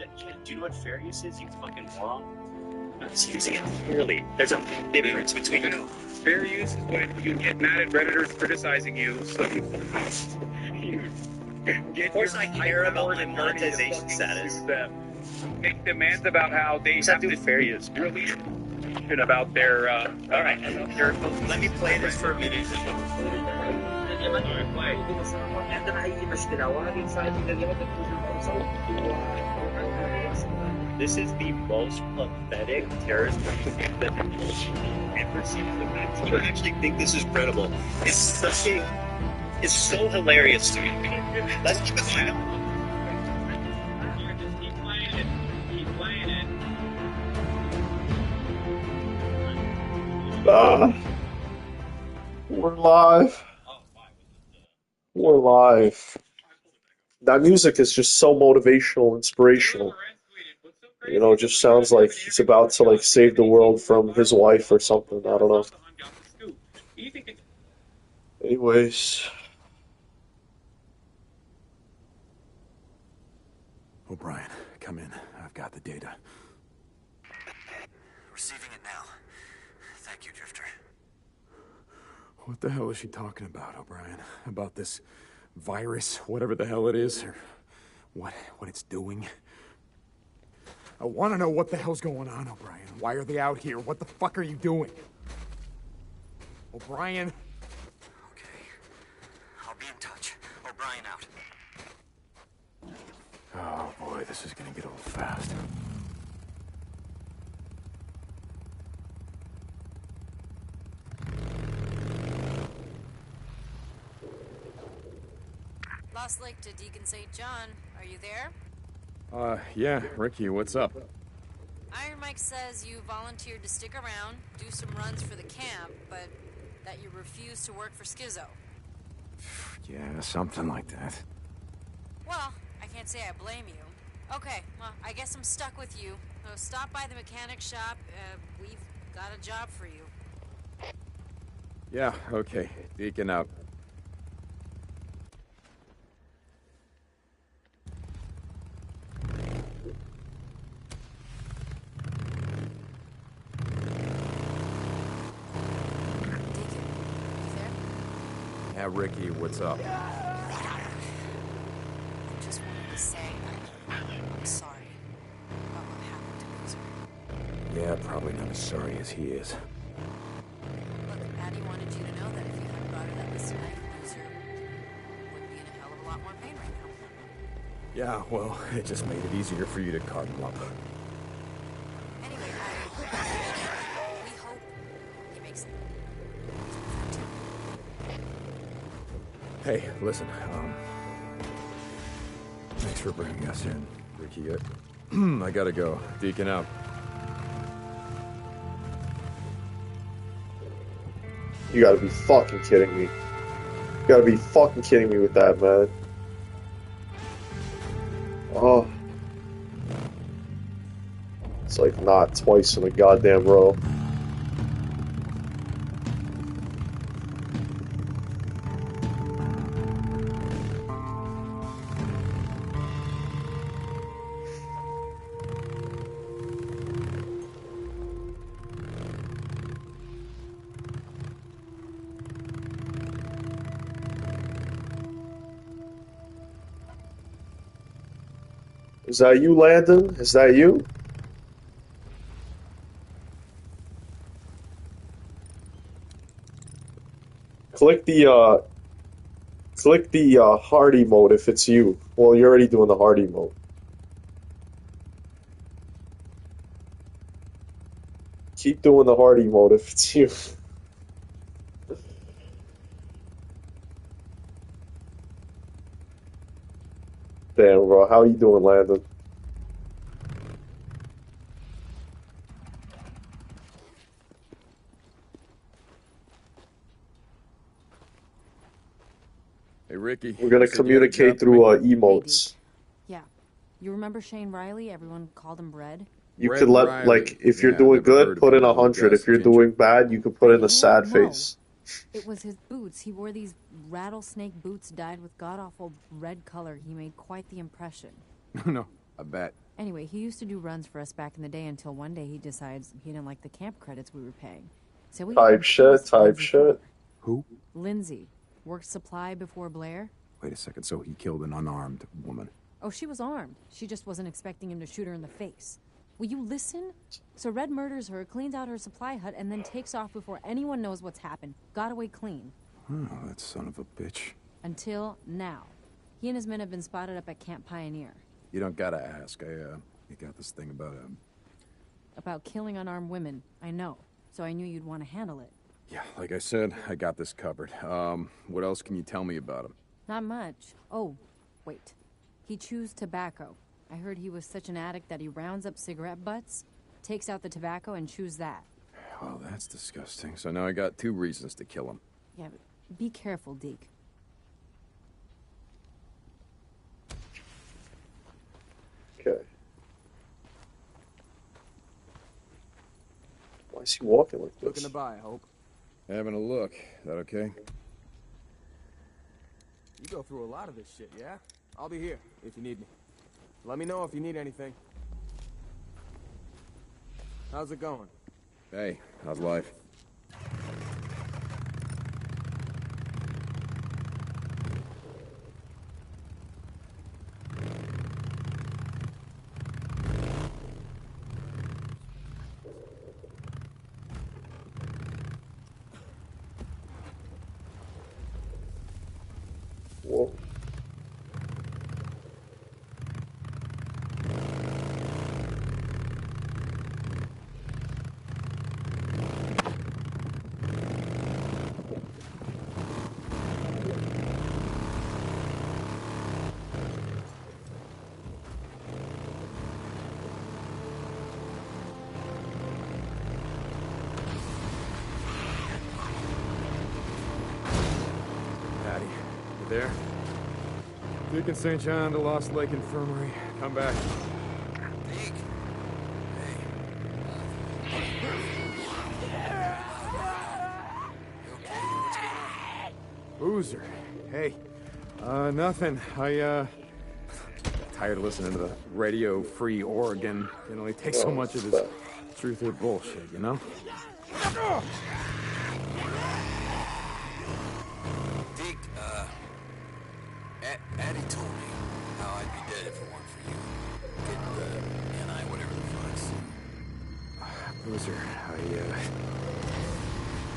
Do you know what fair use is, you fucking moron? It's using it clearly. There's a big difference between... Fair use is when you get mad at Redditors criticizing you, so you get of course I care about my monetization status. Make demands about how they have to fair use. Release about their, Alright, let me play this for a minute. This is the most pathetic terrorist game that I've ever seen in the past. I don't actually think this is credible. It's so hilarious to me. Let's keep it going. Keep playing it. We're live. We're live. That music is just so motivational, inspirational. You know, it just sounds like he's about to, like, save the world from his wife or something. I don't know. Anyways. O'Brien, come in. I've got the data. Receiving it now. Thank you, Drifter. What the hell is she talking about, O'Brien? About this virus, whatever the hell it is, or what it's doing? I want to know what the hell's going on, O'Brien. Why are they out here? What the fuck are you doing? O'Brien? Okay. I'll be in touch. O'Brien out. Oh boy, this is gonna get old fast. Lost Lake to Deacon St. John. Are you there? Yeah, Ricky, what's up? Iron Mike says you volunteered to stick around, do some runs for the camp, but that you refuse to work for Schizo. Yeah, something like that. Well, I can't say I blame you. Okay, well, I guess I'm stuck with you. So stop by the mechanic shop. We've got a job for you. Yeah, okay. Deacon out. Yeah, Ricky, what's up? I just wanted to say I'm sorry about what happened to Boozer. Yeah, probably not as sorry as he is. Look, Maddie wanted you to know that if you hadn't brought it up this night, Boozer would be in a hell of a lot more pain right now. Yeah, well, it just made it easier for you to carve him up. Anyway, we hope he makes it. Hey, listen, thanks for bringing us in, Ricky. I gotta go. Deacon out. You gotta be fucking kidding me. You gotta be fucking kidding me with that, man. Oh. It's like not twice in a goddamn row. Is that you, Landon? Is that you? Click the hard emote if it's you. Well, you're already doing the hard emote. Keep doing the hard emote if it's you. Damn, bro. How you doing, Landon? Hey, Ricky. We're gonna communicate through emotes. Yeah. You remember Shane Riley? Everyone called him Red. You could let, like, if you're doing good, put in 100. If you're doing bad, you could put in a sad face. It was his boots. He wore these rattlesnake boots dyed with god-awful red color. He made quite the impression. No, I bet. Anyway, he used to do runs for us back in the day until one day he decides he didn't like the camp credits we were paying. So we Type shit, type shit. Who? Lindsay. Worked supply before Blair. Wait a second, so he killed an unarmed woman. Oh, she was armed. She just wasn't expecting him to shoot her in the face. Will you listen? So Red murders her, cleans out her supply hut, and then takes off before anyone knows what's happened. Got away clean. Oh, that son of a bitch. Until now. He and his men have been spotted up at Camp Pioneer. You don't gotta ask. I got this thing About killing unarmed women, I know. So I knew you'd want to handle it. Yeah, like I said, I got this covered. What else can you tell me about him? Not much. Oh, wait. He chews tobacco. I heard he was such an addict that he rounds up cigarette butts, takes out the tobacco, and chews that. Oh, that's disgusting. So now I got 2 reasons to kill him. Yeah, but be careful, Deke. Okay. Why is he walking like this? Looking to buy, I hope. Having a look. That okay? You go through a lot of this shit, yeah? I'll be here if you need me. Let me know if you need anything. How's it going? Hey, how's life? Whoa. Patty, you there? Deacon St. John to Lost Lake Infirmary. Come back. Deke. Hey. You okay? What's going on? Boozer. Hey. Nothing. Tired of listening to the Radio Free Oregon. Can only take so much of this truth or bullshit, you know? Deke, Addie told me how I'd be dead if it weren't for you. Getting the NI, whatever the fuck's. Boozer,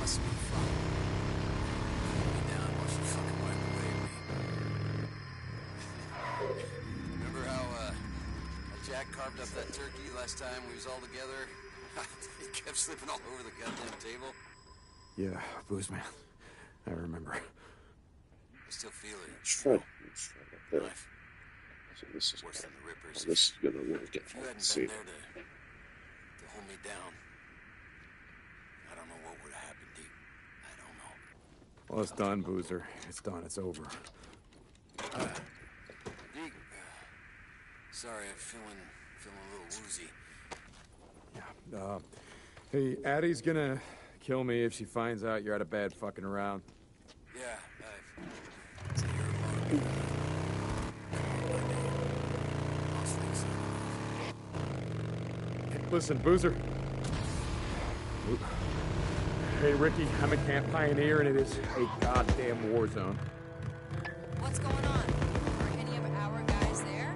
Must be fun. Put me down while she fucking wiped away at me. Remember how Jack carved up that turkey last time we was all together? He kept slipping all over the goddamn table. Yeah, Booze man. I remember. I still feel it. Let's try. Knife. So this is Worse than the Rippers. this is gonna work. If you hadn't See. been there to hold me down, I don't know what would have happened, Deke. I don't know. Well, it's done, Boozer. It's done. It's over. Deke, sorry, I'm feeling a little woozy. Yeah. Hey, Addie's gonna kill me if she finds out you're at a bad fucking around. Yeah, you're alone. Hey, listen, Boozer. Hey, Ricky, I'm at Camp Pioneer, and it is a goddamn war zone. What's going on? Are any of our guys there?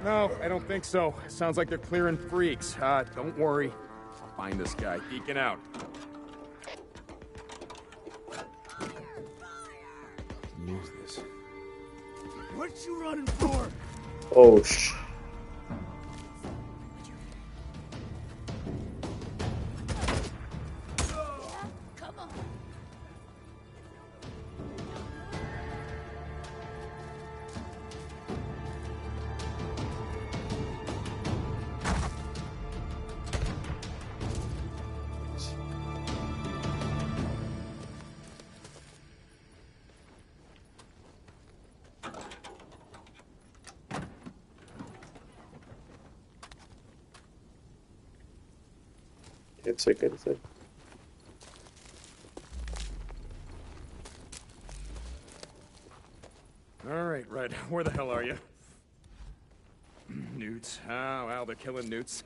No, I don't think so. Sounds like they're clearing freaks. Don't worry. I'll find this guy. Deacon out. Use this. What you running for? Oh sh. Can't take anything. All right, Red. Where the hell are you? Newts. Oh, well, they're killing newts.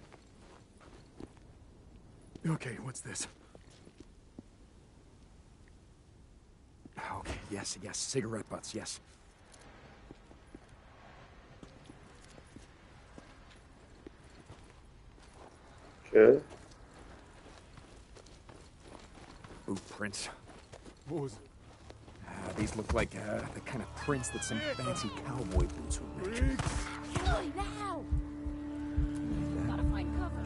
Okay, what's this? Okay, yes, cigarette butts, yes. Okay. Boot prints. What was it? These look like the kind of prints that some fancy cowboy boots would make. Really now? Gotta find cover.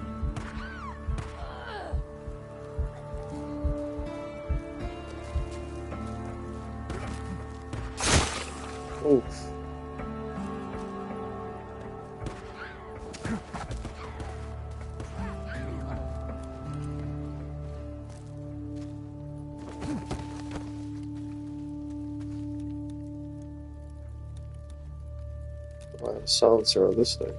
Oof. I have a silencer on this thing.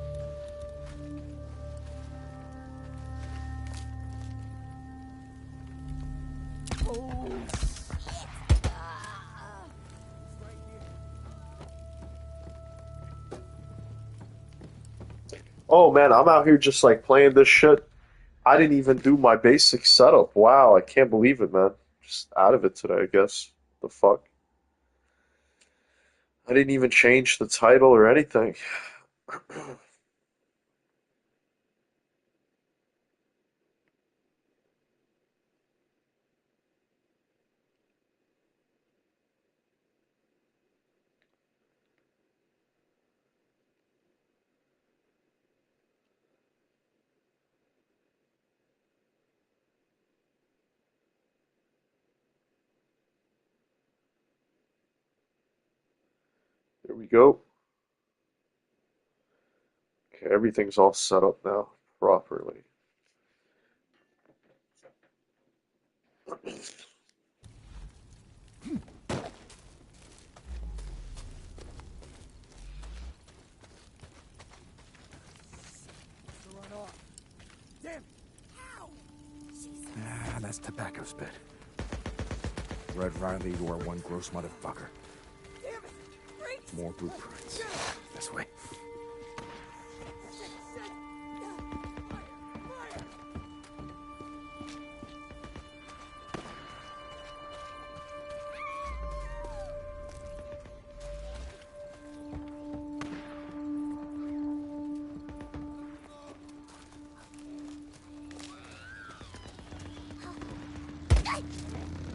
Oh man, I'm out here just like playing this shit. I didn't even do my basic setup. Wow, I can't believe it, man. Just out of it today, I guess. The fuck? I didn't even change the title or anything. There we go. Okay, everything's all set up now properly. That's tobacco spit. Red Riley, you are one gross motherfucker. More blueprints. This way.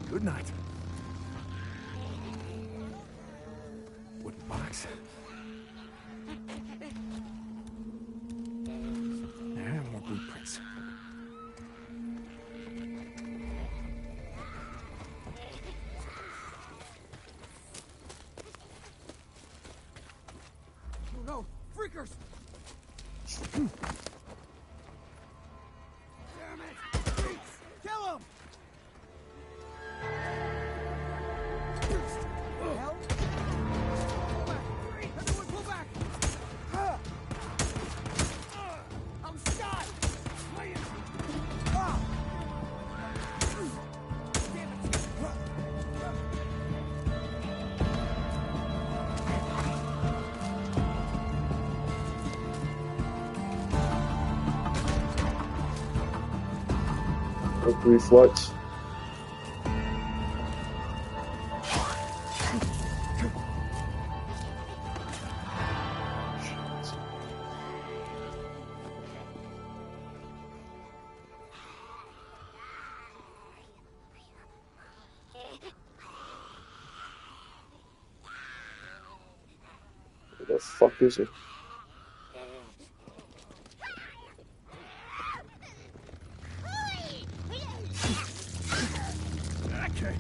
Good night. Wooden box. And more blueprints. Oh no! Freakers! Damn it! Freaks! Kill him! Hell? Pull back! Everyone pull back! I'm shot! Damn it! Quick reflex. Where the fuck is he? Okay.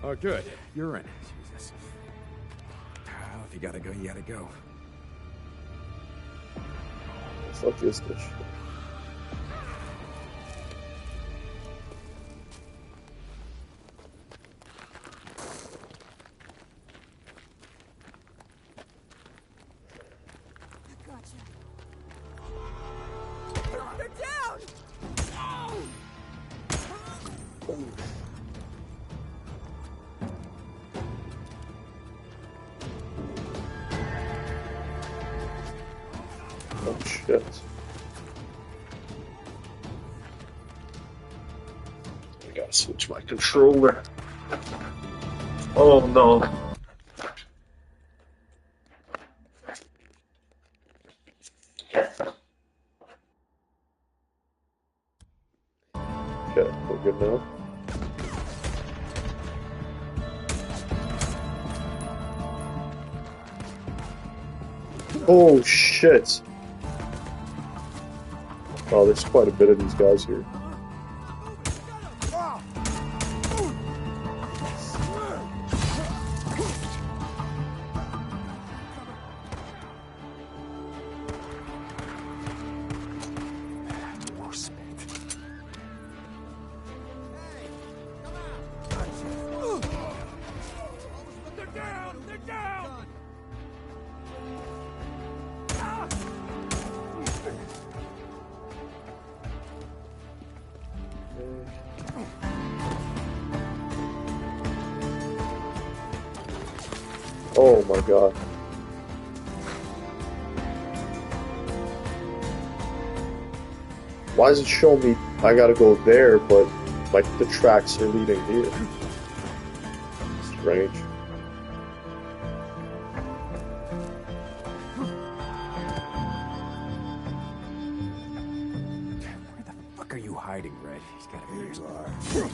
Oh, good. You're in. Jesus. Well, if you gotta go, you gotta go. The fuck is this shit? They're down! shit. I gotta switch my controller. Oh no. Okay, we're good now. Oh shit! Oh, there's quite a bit of these guys here. Oh my god. Why does it show me I gotta go there, but like the tracks are leading here? Strange. Where the fuck are you hiding, Red? He's gotta be here.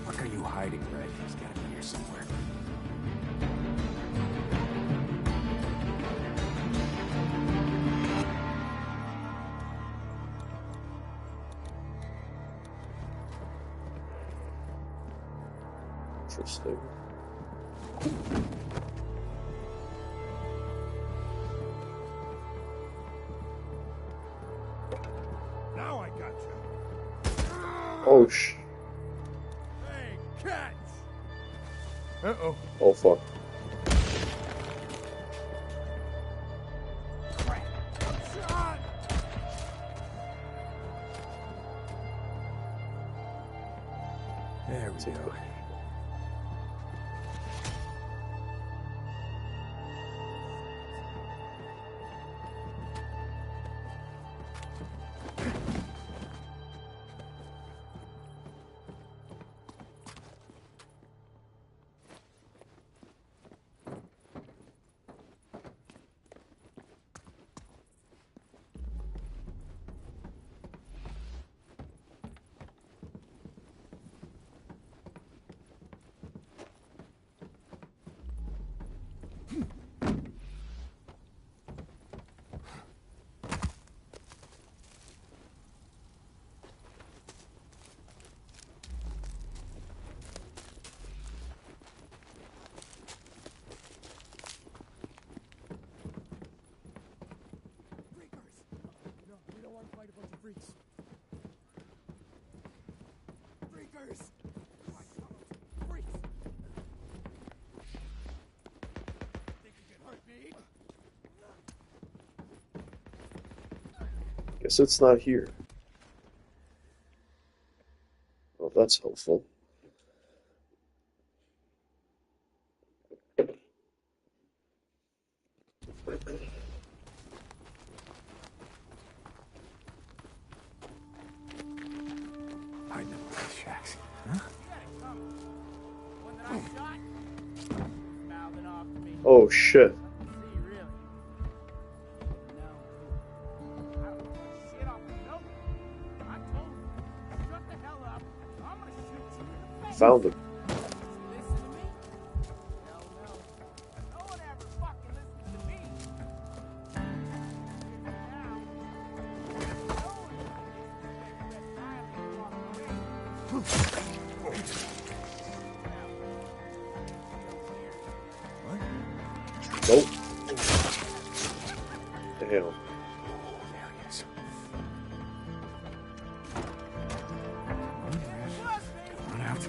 What are you hiding, Red? He's gotta be here somewhere. Interesting. Now I got you. Oh Hey, catch! Uh-oh. oh fuck. Shot! There we go. Guess it's not here. Well, that's helpful. Hiding up these tracks. Huh? Oh shit. Found him. Nope. Damn. There he is. Run out.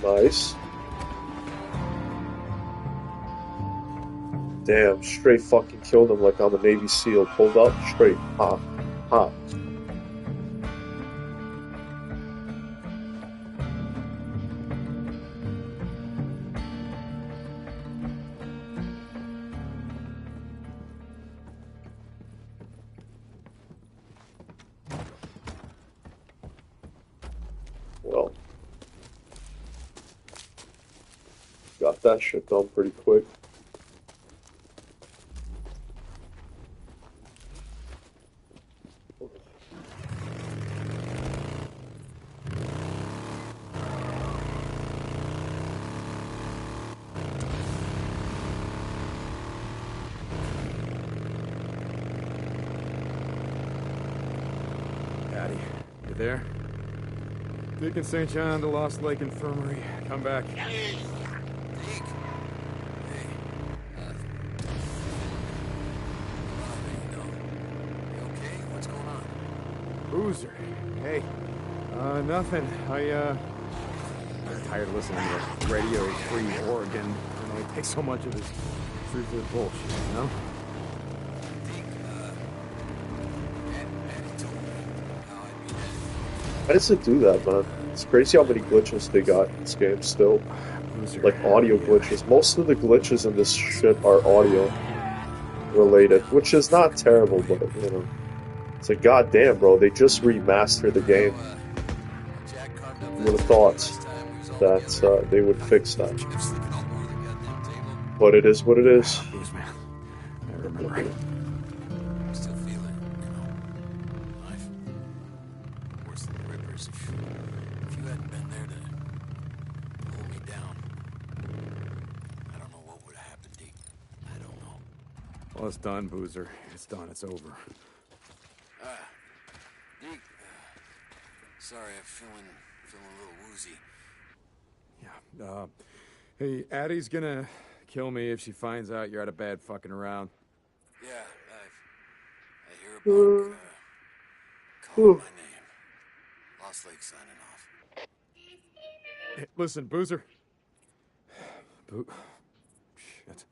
Nice. Damn, straight fucking killed him like I'm a Navy SEAL. Pulled up, straight. Ha. Ha. Got that shit done pretty quick. Patty, you there? Deacon St. John to Lost Lake Infirmary. Come back. Deke. Hey. You okay? What's going on? Boozer. Hey. Nothing. I'm tired of listening to Radio Free Oregon. You know, it takes so much of this truth to the bullshit, you know? Deke, Andy told me how I'd be dead. Why does it do that, man? It's crazy how many glitches they got in this game still. Boozer. Like audio glitches. Most of the glitches in this shit are audio related, which is not terrible, but you know. It's like, goddamn, bro, they just remastered the game. Jack carved up You would have that thought last time we was all that together. they would fix that. Kept sleeping all over the goddamn table. But it is what it is. Booze, man. I remember. I'm still feeling, you know, life. Worse than the Rippers. If you hadn't been there to hold me down, I don't know what would have happened, Deke. I don't know. Well, it's done, Boozer. It's done. It's over. Deke, sorry, I'm feeling a little woozy. Yeah. Hey, Addie's gonna kill me if she finds out you're out of bad fucking around. Yeah, I hear about calling my name. Lost Lake signing off. Hey, listen, Boozer. Shit.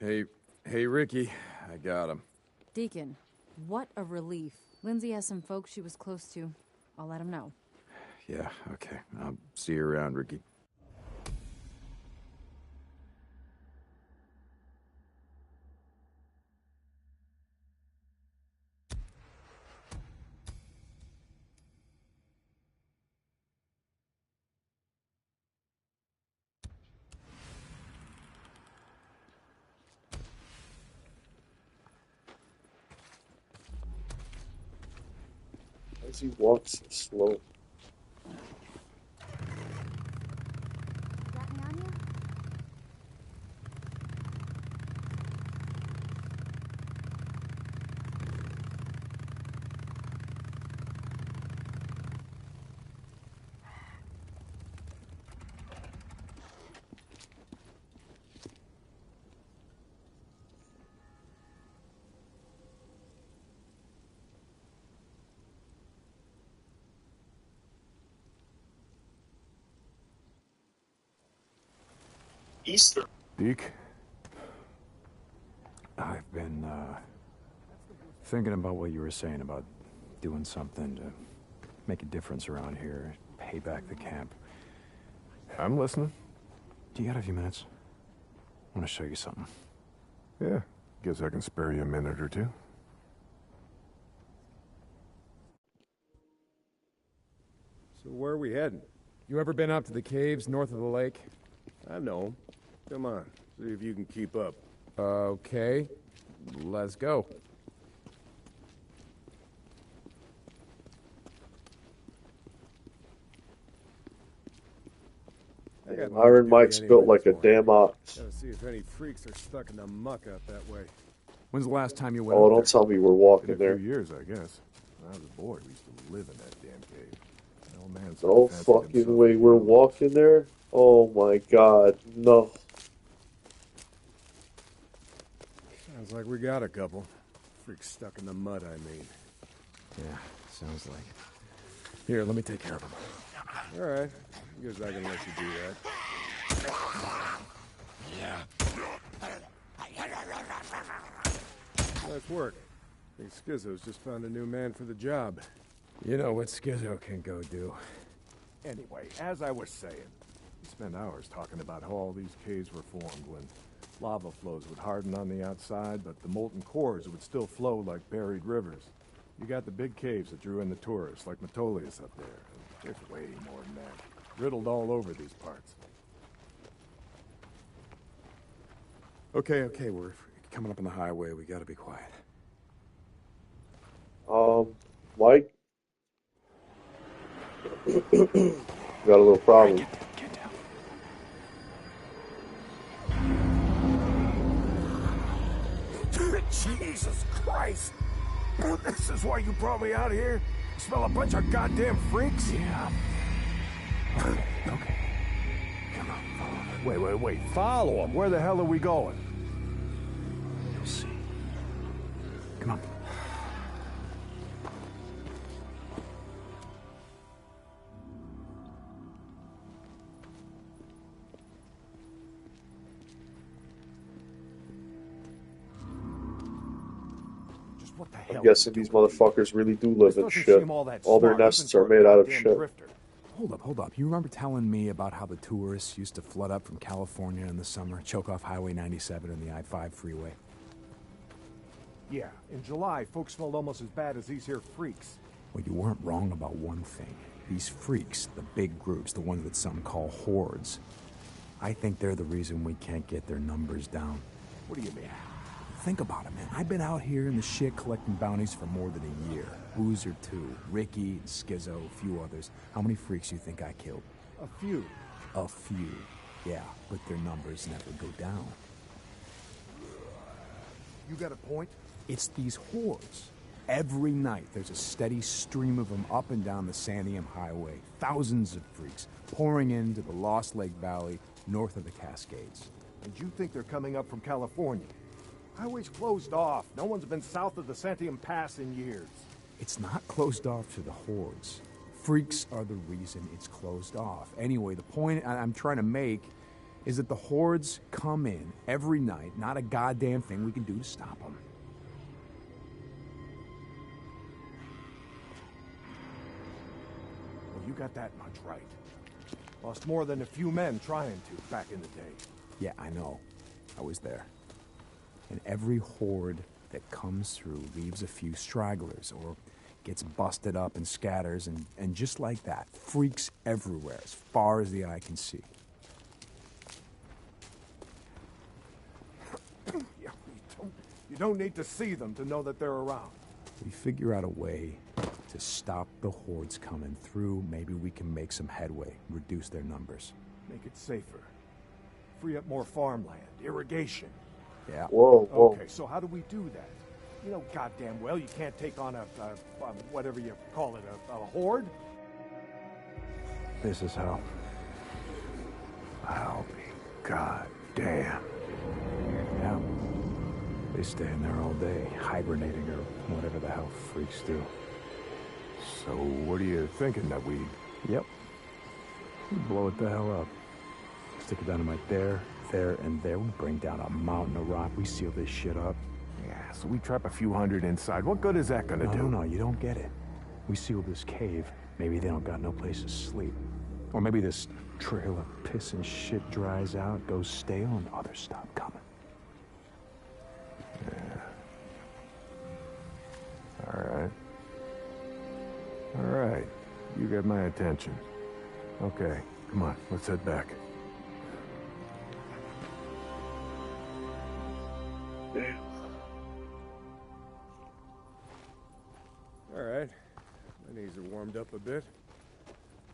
Hey, Ricky. I got him. Deacon, what a relief. Lindsay has some folks she was close to. I'll let him know. Yeah, okay. I'll see you around, Ricky. Why does he walk so slow? Got any on you? Easter. Deke? I've been, thinking about what you were saying about doing something to make a difference around here, pay back the camp. I'm listening. Do you got a few minutes? I want to show you something. Yeah, guess I can spare you a minute or two. So where are we heading? You ever been up to the caves north of the lake? I know 'em. Come on, see if you can keep up. Okay, let's go. I got Iron Mike's built like a damn ox. Gotta see if any freaks are stuck in the muck out that way. When's the last time you went Oh, up don't there? tell me we're In walking a few there. years, I guess. When I was a boy, we used to live in that damn cave. The old man No fancied fucking himself way a we're hero. walking there? Oh my god, no. Sounds like we got a couple. Freaks stuck in the mud, I mean. Yeah, sounds like it. Here, let me take care of him. Alright, guess I can let you do that. Nice work. I think Schizo's just found a new man for the job. You know what Schizo can go do. Anyway, as I was saying, we spent hours talking about how all these caves were formed when lava flows would harden on the outside, but the molten cores would still flow like buried rivers. You got the big caves that drew in the tourists, like Metolius up there. There's way more than that. Riddled all over these parts. Okay, we're coming up on the highway. We gotta be quiet. Mike? Got a little problem. Get down. Jesus Christ! This is why you brought me out here? You smell a bunch of goddamn freaks? Yeah. Okay. Come on, follow me. Wait. Follow them. Where the hell are we going? You'll see. Come on. What the hell? I'm guessing these motherfuckers really do live in shit. All their smart, nests even are for a made out of goddamn shit. drifter. Hold up. You remember telling me about how the tourists used to flood up from California in the summer, choke off Highway 97 and the I-5 freeway? Yeah, in July, folks smelled almost as bad as these here freaks. Well, you weren't wrong about one thing. These freaks, the big groups, the ones that some call hordes, I think they're the reason we can't get their numbers down. What do you mean? Think about it, man. I've been out here in the shit collecting bounties for more than a year. Boozer, too. Ricky, Schizo, a few others. How many freaks you think I killed? A few. A few. Yeah, but their numbers never go down. You got a point? It's these hordes. Every night, there's a steady stream of them up and down the Santiam Highway. Thousands of freaks pouring into the Lost Lake Valley north of the Cascades. And you think they're coming up from California? Highway's closed off. No one's been south of the Santiam Pass in years. It's not closed off to the hordes. Freaks are the reason it's closed off. Anyway, the point I'm trying to make is that the hordes come in every night. Not a goddamn thing we can do to stop them. Well, you got that much right. Lost more than a few men trying to back in the day. Yeah, I know. I was there. And every horde that comes through leaves a few stragglers or gets busted up and scatters, and just like that, freaks everywhere as far as the eye can see. Yeah, you don't need to see them to know that they're around. We figure out a way to stop the hordes coming through. Maybe we can make some headway, reduce their numbers. Make it safer. Free up more farmland, irrigation. Yeah. Whoa. Okay, so how do we do that? You know goddamn well you can't take on a whatever you call it, a horde? This is how. I'll be goddamn. Yeah. They stay in there all day, hibernating or whatever the hell freaks do. So what are you thinking, that we... Yep. We blow it the hell up. Stick it dynamite there, and there. We bring down a mountain of rock. We seal this shit up. Yeah, so we trap a few hundred inside. What good is that gonna do? No, you don't get it. We seal this cave. Maybe they don't got no place to sleep. Or maybe this trail of piss and shit dries out, goes stale, and others stop coming. Yeah. All right. You get my attention. Okay, come on, let's head back. All right. My knees are warmed up a bit.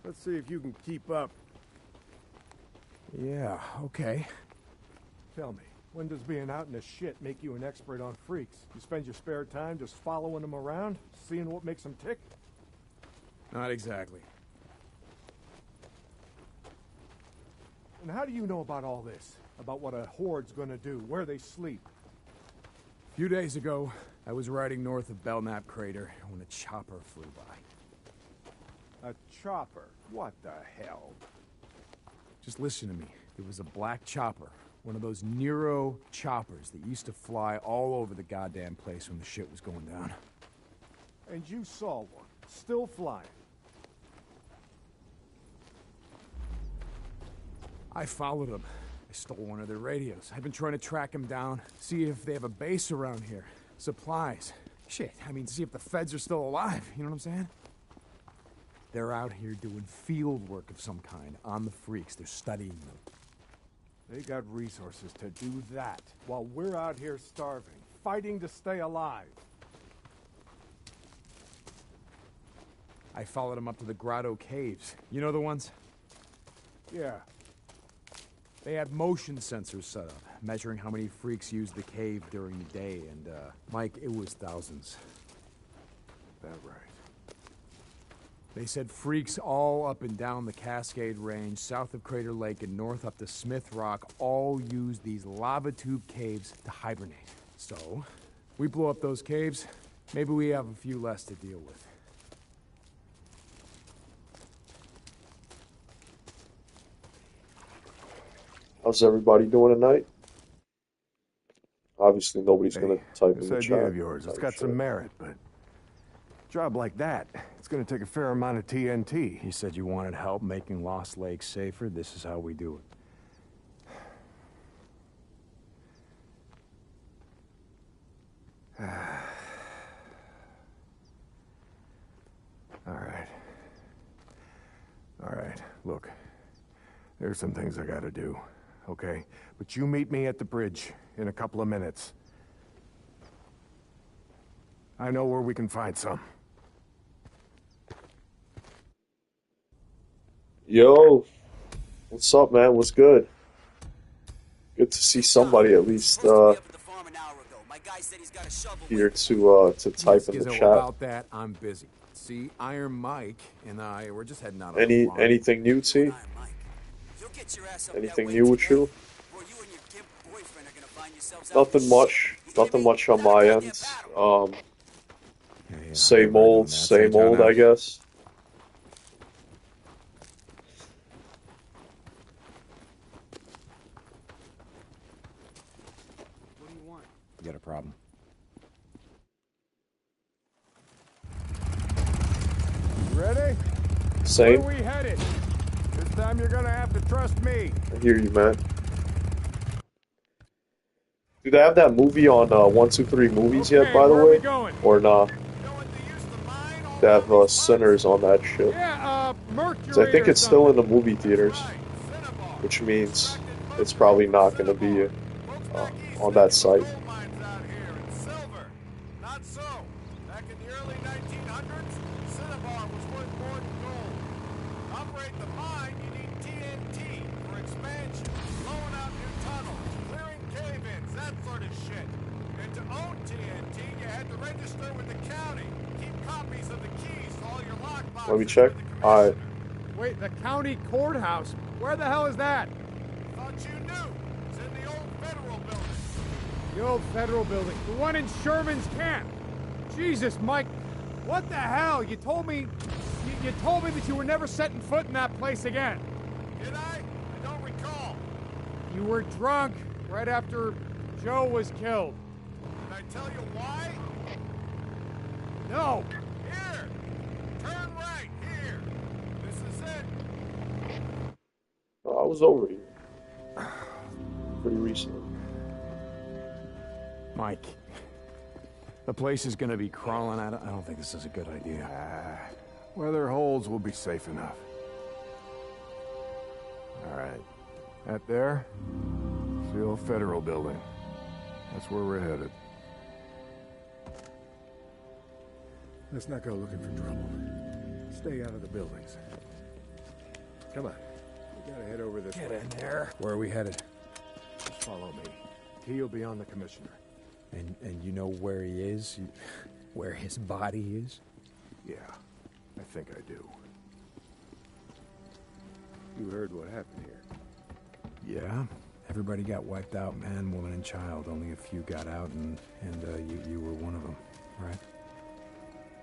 Let's see if you can keep up. Yeah, okay. Tell me, when does being out in the shit make you an expert on freaks? You spend your spare time just following them around, seeing what makes them tick? Not exactly. And how do you know about all this? About what a horde's gonna do, where they sleep? A few days ago, I was riding north of Belknap Crater when a chopper flew by. A chopper? What the hell? Just listen to me. There was a black chopper. One of those Nero choppers that used to fly all over the goddamn place when the shit was going down. And you saw one, still flying. I followed them. I stole one of their radios. I've been trying to track them down, see if they have a base around here. Supplies. Shit, I mean, see if the feds are still alive, you know what I'm saying? They're out here doing field work of some kind on the freaks. They're studying them. They got resources to do that, while we're out here starving, fighting to stay alive. I followed them up to the Grotto Caves. You know the ones? Yeah. They had motion sensors set up, measuring how many freaks used the cave during the day, and, Mike, it was thousands. That right. They said freaks all up and down the Cascade Range, south of Crater Lake and north up to Smith Rock, all used these lava tube caves to hibernate. So, we blow up those caves, maybe we have a few less to deal with. How's everybody doing tonight? Obviously, nobody's gonna type in This the idea chat. of yours, it's got some merit, but a job like that, it's gonna take a fair amount of TNT. You said you wanted help making Lost Lake safer. This is how we do it. All right, look. There's some things I gotta do, okay? But you meet me at the bridge in a couple of minutes. I know where we can find some. Yo, what's up, man? What's good? Good to see somebody at least here to type in the chat. About that, I'm busy. See, Iron Mike and I, we're just heading out. Anything new, T? Anything new with you? Nothing much. Nothing much on my end. Same old, I guess. What do you want? You got a problem? Ready? Same. Where are we headed? This time you're gonna have to trust me. I hear you, man. Do they have that movie on 123 Movies yet, by the way? Or not? They have Sinners on that shit. Yeah, So I think it's still in the movie theaters, which means it's probably not going to be on that site. Let me check. Alright. Wait, the county courthouse? Where the hell is that? Thought you knew. It's in the old federal building. The old federal building. The one in Sherman's camp. Jesus, Mike. What the hell? You told me that you were never setting foot in that place again. Did I? I don't recall. You were drunk right after Joe was killed. Did I tell you why? No. Here. Turn right. Here. This is it. Oh, I was over here pretty recently. Mike, the place is gonna be crawling out. I don't think this is a good idea. Where there are holes, we'll be safe enough. All right. That there? It's the old federal building. That's where we're headed. Let's not go looking for trouble. Stay out of the buildings. Come on. We gotta head over this way. Get in there. Where are we headed? Just follow me. He'll be on the commissioner. And you know where he is? Where his body is? Yeah, I think I do. You heard what happened here. Yeah. Everybody got wiped out, man, woman, and child. Only a few got out, and you were one of them, right?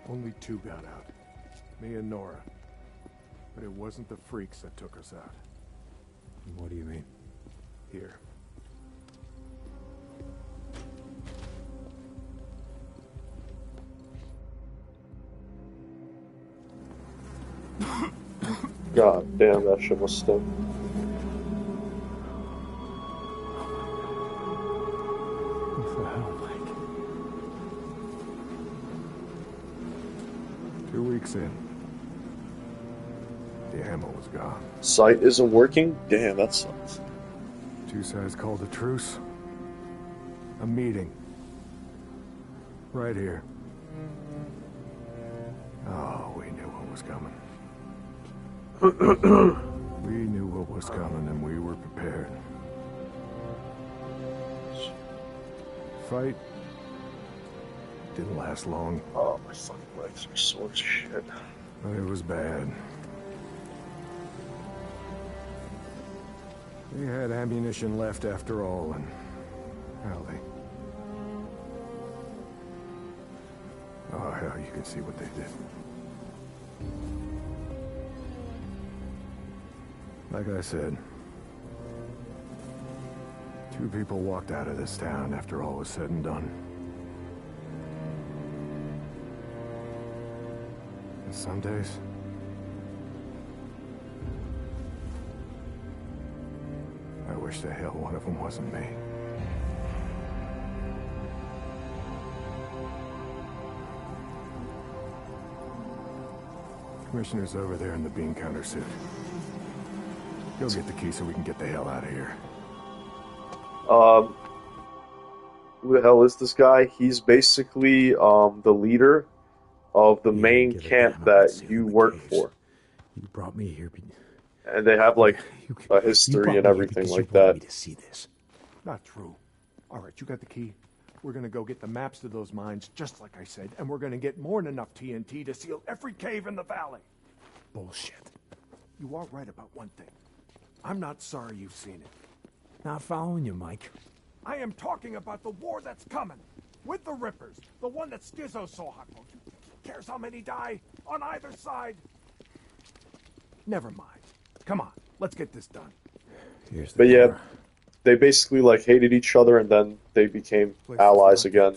Only 2 got out. Me and Nora. But it wasn't the freaks that took us out. What do you mean? Here. God damn, that shit was still. What the hell, Mike? weeks in. The ammo was gone. Sight isn't working? Damn, that sucks. Two sides called a truce. A meeting. Right here. Oh, we knew what was coming. We knew what was coming and we were prepared. Fight didn't last long. Oh, my fucking legs are sore as shit. But it was bad. We had ammunition left after all, and oh hell, you can see what they did. Like I said, two people walked out of this town after all was said and done. And some days, I wish the hell one of them wasn't me. Commissioner's over there in the bean counter suit. Go get the key so we can get the hell out of here. Who the hell is this guy? He's basically the leader of the main camp that you work for. You brought me here. And they have like a history and everything like that. To see this. Not true. All right, you got the key. We're gonna go get the maps to those mines, just like I said, and we're gonna get more than enough TNT to seal every cave in the valley. Bullshit. You are right about one thing. I'm not sorry you've seen it. Not following you, Mike. I am talking about the war that's coming. With the Rippers. The one that Skizzo saw. Who cares how many die on either side? Never mind. Come on, let's get this done. Here's the But yeah, car. they basically like hated each other and then they became allies again.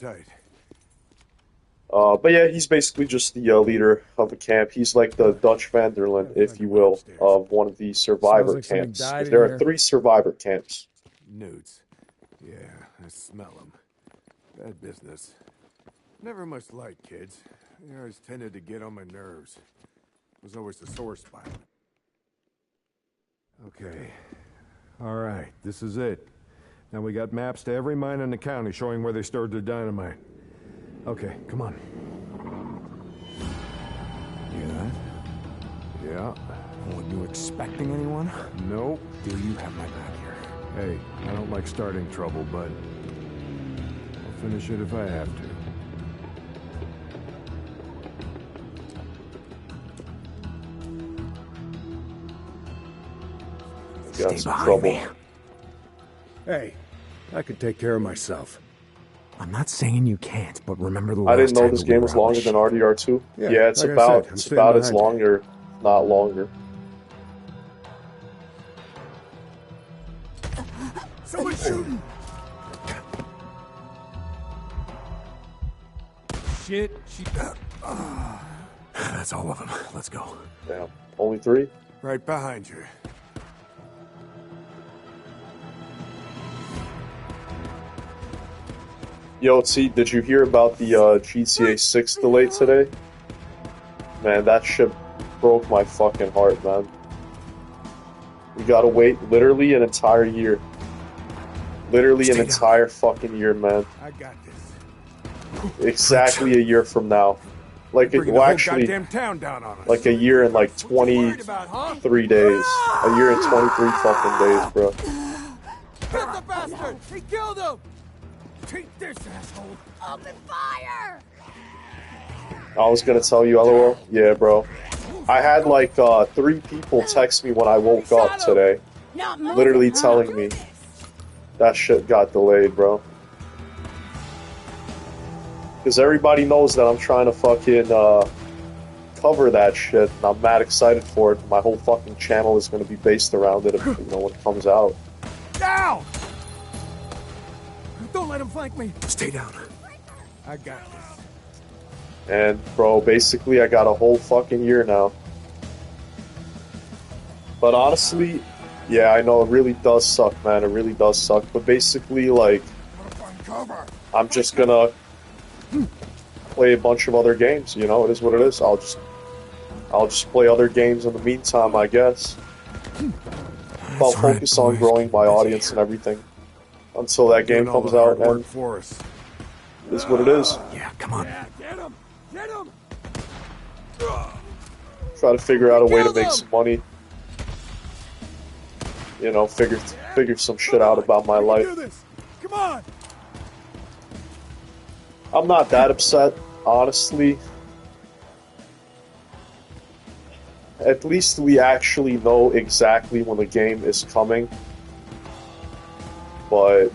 But yeah, he's basically just the leader of a camp. He's like the Dutch Van der Linde, if you will, of one of the survivor like something camps. died in There are here. 3 survivor camps. Nudes. Yeah, I smell them. Bad business. Never much like kids. They always tended to get on my nerves. Was always the sore spot. Okay. All right, this is it. Now we got maps to every mine in the county showing where they stored their dynamite. Okay, come on. Hear that? Yeah. Were you expecting anyone? Nope. Do you have my back here? Hey, I don't like starting trouble, but I'll finish it if I have to. Got Stay some behind trouble. me. Hey, I can take care of myself. I'm not saying you can't, but remember the I last didn't know time this that we game were was on the longer ship. than RDR2. Yeah, Yeah, it's like I about said, I'm it's staying about as behind long or not longer. Someone's shooting! Shit, she... That's all of them. Let's go. Damn, only 3? Right behind you. Yo, T, did you hear about the GTA 6 delay today? Man, that shit broke my fucking heart, man. We gotta wait literally an entire year. Literally an entire fucking year, man. I got this. Exactly a year from now. Like, Bringing well, the whole actually, goddamn town down on us. like a year and like 23 days. A year and 23 fucking days, bro. Get the bastard! He killed him! Take this, asshole! Open fire! I was gonna tell you, LOL. Yeah, bro. I had like 3 people text me when I woke up today. Literally telling me that shit got delayed, bro. Because everybody knows that I'm trying to fucking cover that shit, and I'm mad excited for it. My whole fucking channel is gonna be based around it, when it comes out. Down! Don't let him flank me! Stay down. I got this. And, bro, basically I got a whole fucking year now. But honestly, yeah, I know it really does suck, man. It really does suck. But basically, like, I'm just gonna play a bunch of other games, you know? It is what it is. I'll just I'll just play other games in the meantime, I guess. I'll focus on growing my audience and everything until that game comes out, and for us. it is what it is. Yeah, come on. Yeah, get him! Get him! Try to figure out a way to make some money. You know, figure some shit out about my life. Do this. Come on! I'm not that upset, honestly. At least we actually know exactly when the game is coming. But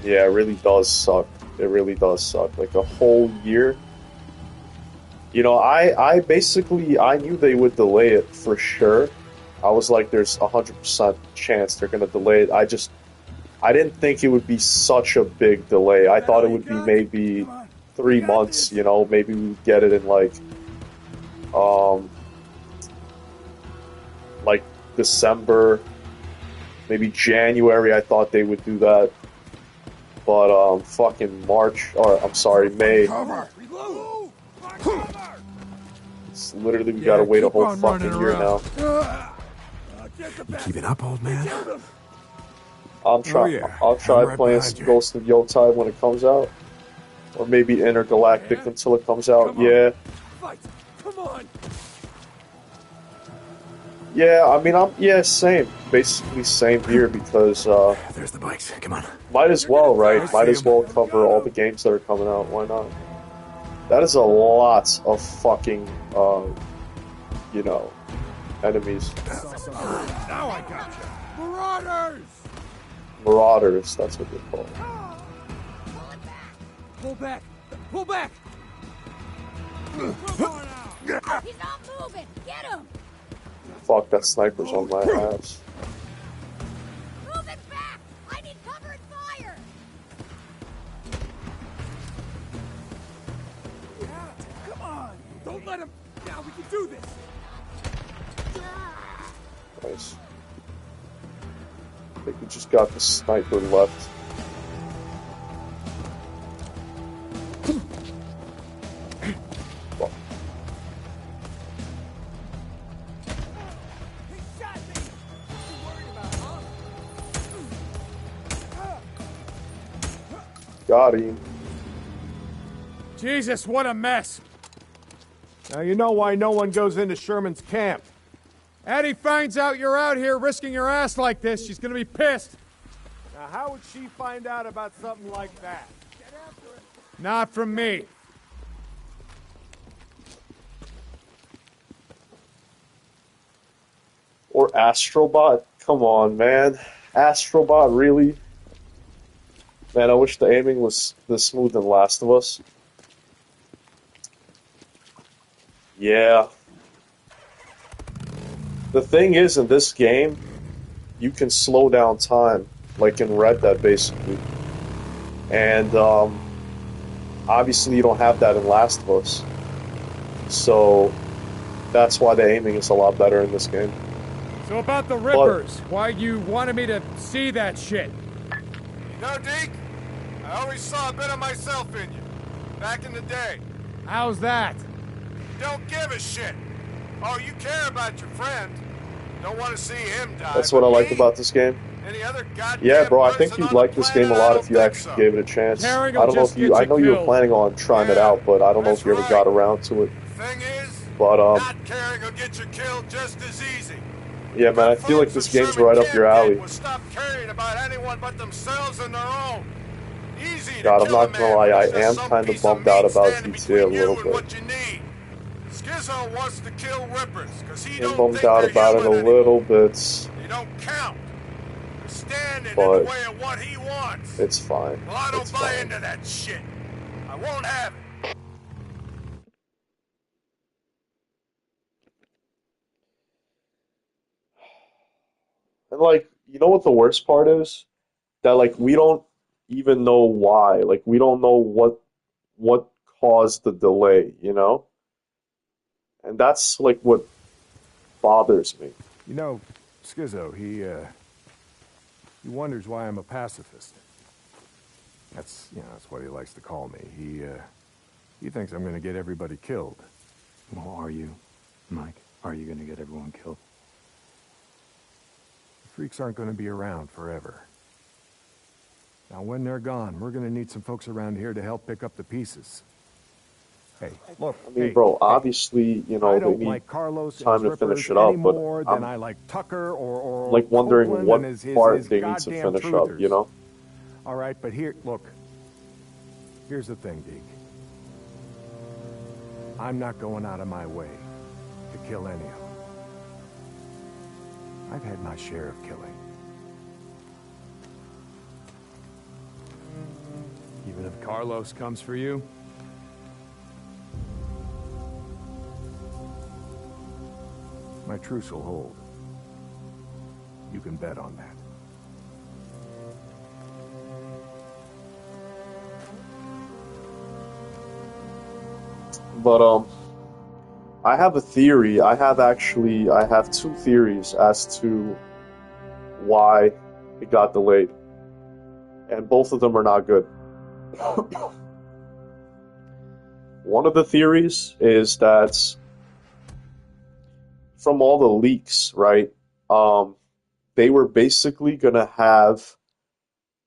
yeah, it really does suck. It really does suck. Like a whole year. You know, I basically, I knew they would delay it for sure. I was like, there's 100% chance they're going to delay it. I didn't think it would be such a big delay. I thought it would be maybe 3 months, you know, maybe we would get it in like December, maybe January. I thought they would do that. But fucking March, or I'm sorry, May. It's literally, we gotta wait a whole fucking year now. You keeping up, old man? I'll try playing some Ghost of Yotai when it comes out. Or maybe Intergalactic until it comes out, yeah. Come on! Yeah, I mean, same. Basically same here because, there's the bikes, come on. Might as well, right? Might as well cover all the games that are coming out, why not? That is a lot of fucking, you know, enemies. Now I got you! Marauders! Marauders, that's what they're called. Pull back! Pull back! He's not moving! Get him! Fuck, that sniper's on my ass. Move it back! I need cover and fire! Yeah, come on! Don't let him... Now we can do this! Nice. I think we just got the sniper left. Fuck. He shot me! What you worried about, huh? Got him. Jesus, what a mess. Now you know why no one goes into Sherman's camp. Addie finds out you're out here risking your ass like this, she's gonna be pissed. Now how would she find out about something like that? Not from me. Or Astrobot? Come on, man. Astrobot, really? Man, I wish the aiming was this smooth in Last of Us. Yeah. The thing is, in this game, you can slow down time, like in Red Dead, basically. And, obviously you don't have that in Last of Us. So, that's why the aiming is a lot better in this game. So about the Rippers, why you wanted me to see that shit? You know, Deke, I always saw a bit of myself in you. Back in the day. How's that? You don't give a shit. Oh, you care about your friend. Don't want to see him die. That's what I like about this game. Any other goddamn Yeah, bro, I think person you'd on like the this game a planet, lot I if you don't actually think gave it a chance. I Carrying will don't know just if you, get I you know you were killed. planning on trying it out, but I don't know if you ever got around to it. Thing is, But, not caring will get you killed just as easy. yeah, man, I feel like this game's right up your alley. Will stop caring about anyone but themselves and their own. Easy God, to I'm kill not a gonna man lie, when I there's just am some kind of piece bummed meat out about standing GTA a between you little and bit. what you need. Skizzo wants to kill Rippers because he I'm don't bummed think out they're about it a human anymore. little bit, They don't count. They're standing in But the way of what he wants. it's fine. Well, I don't It's buy fine. into that shit. I won't have it. And, like, you know what the worst part is? That, like, we don't even know why. Like, we don't know what caused the delay, you know? And that's, like, what bothers me. You know, Skizzo, he wonders why I'm a pacifist. That's what he likes to call me. He thinks I'm gonna get everybody killed. Well, are you? Mike, are you gonna get everyone killed? The freaks aren't going to be around forever. Now, when they're gone, we're gonna need some folks around here to help pick up the pieces. Hey, look, I mean, bro, obviously, you know, I they don't need like Carlos and time his to finish rippers it any up, but more than I'm I like Tucker or like wondering Copeland what and his part they need to goddamn finish up, you truthers. know? All right, but here, look. Here's the thing, Deke. I'm not going out of my way to kill any of them. I've had my share of killing. Even if Carlos comes for you? My truce will hold. You can bet on that. But I have a theory. I have two theories as to why it got delayed. And both of them are not good. One of the theories is that from all the leaks, right? They were basically gonna have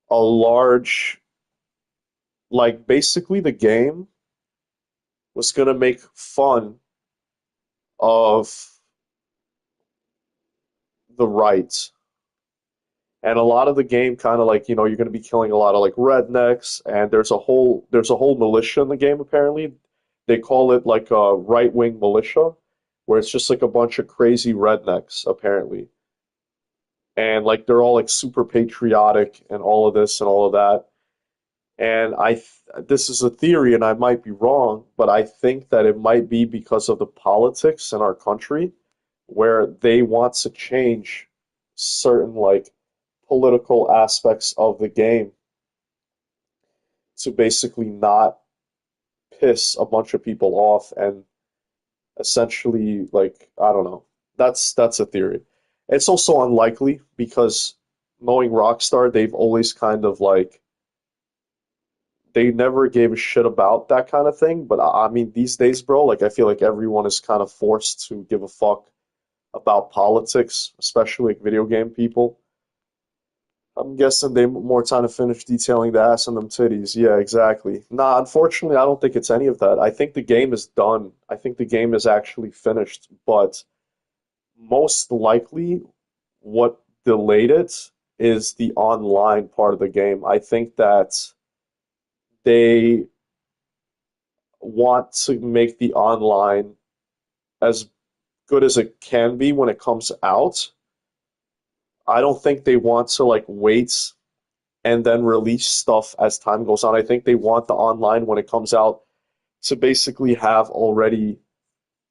a large, like basically the game was gonna make fun of the right. And a lot of the game kind of like, you know, you're going to be killing a lot of like rednecks, and there's a whole militia in the game apparently. They call it like a right-wing militia, where it's just like a bunch of crazy rednecks apparently. And like they're all like super patriotic and all of this and all of that. And this is a theory and I might be wrong, but I think that it might be because of the politics in our country where they want to change certain like political aspects of the game to basically not piss a bunch of people off and essentially like I don't know. That's a theory. It's also unlikely because knowing Rockstar, they've always kind of like they never gave a shit about that kind of thing. But I mean, these days, bro, like I feel like everyone is kind of forced to give a fuck about politics, especially like video game people. I'm guessing they more time to finish detailing the ass and them titties. Yeah, exactly. Nah, unfortunately, I don't think it's any of that. I think the game is done. I think the game is actually finished, but most likely what delayed it is the online part of the game. I think that they want to make the online as good as it can be when it comes out. I don't think they want to like wait and then release stuff as time goes on. I think they want the online when it comes out to basically have already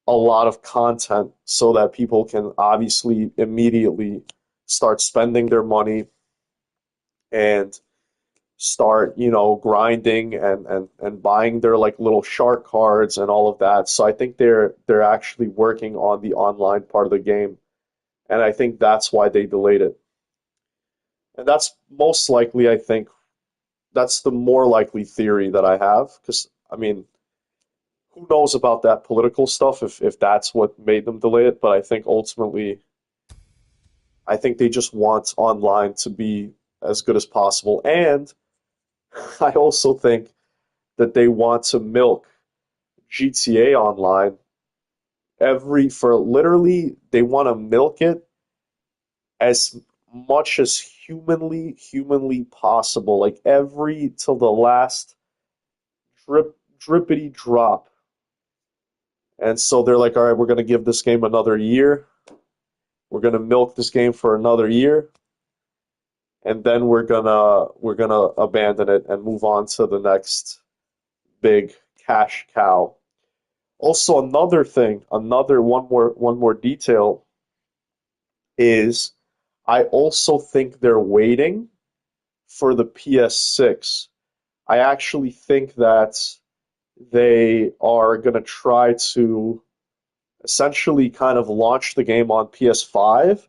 a lot of content so that people can obviously immediately start spending their money and start, you know, grinding and buying their like little shark cards and all of that. So I think they're actually working on the online part of the game. And I think that's why they delayed it. And that's most likely, I think, that's the more likely theory that I have. Because, I mean, who knows about that political stuff if that's what made them delay it. But I think ultimately, I think they just want online to be as good as possible. And I also think that they want to milk GTA Online for literally, they want to milk it as much as humanly possible, like every till the last drippity drop. And so they're like, all right, we're gonna give this game another year. We're gonna milk this game for another year, and then we're gonna abandon it and move on to the next big cash cow. Also, another thing, another one more detail is I also think they're waiting for the PS6. I actually think that they are going to try to essentially kind of launch the game on PS5,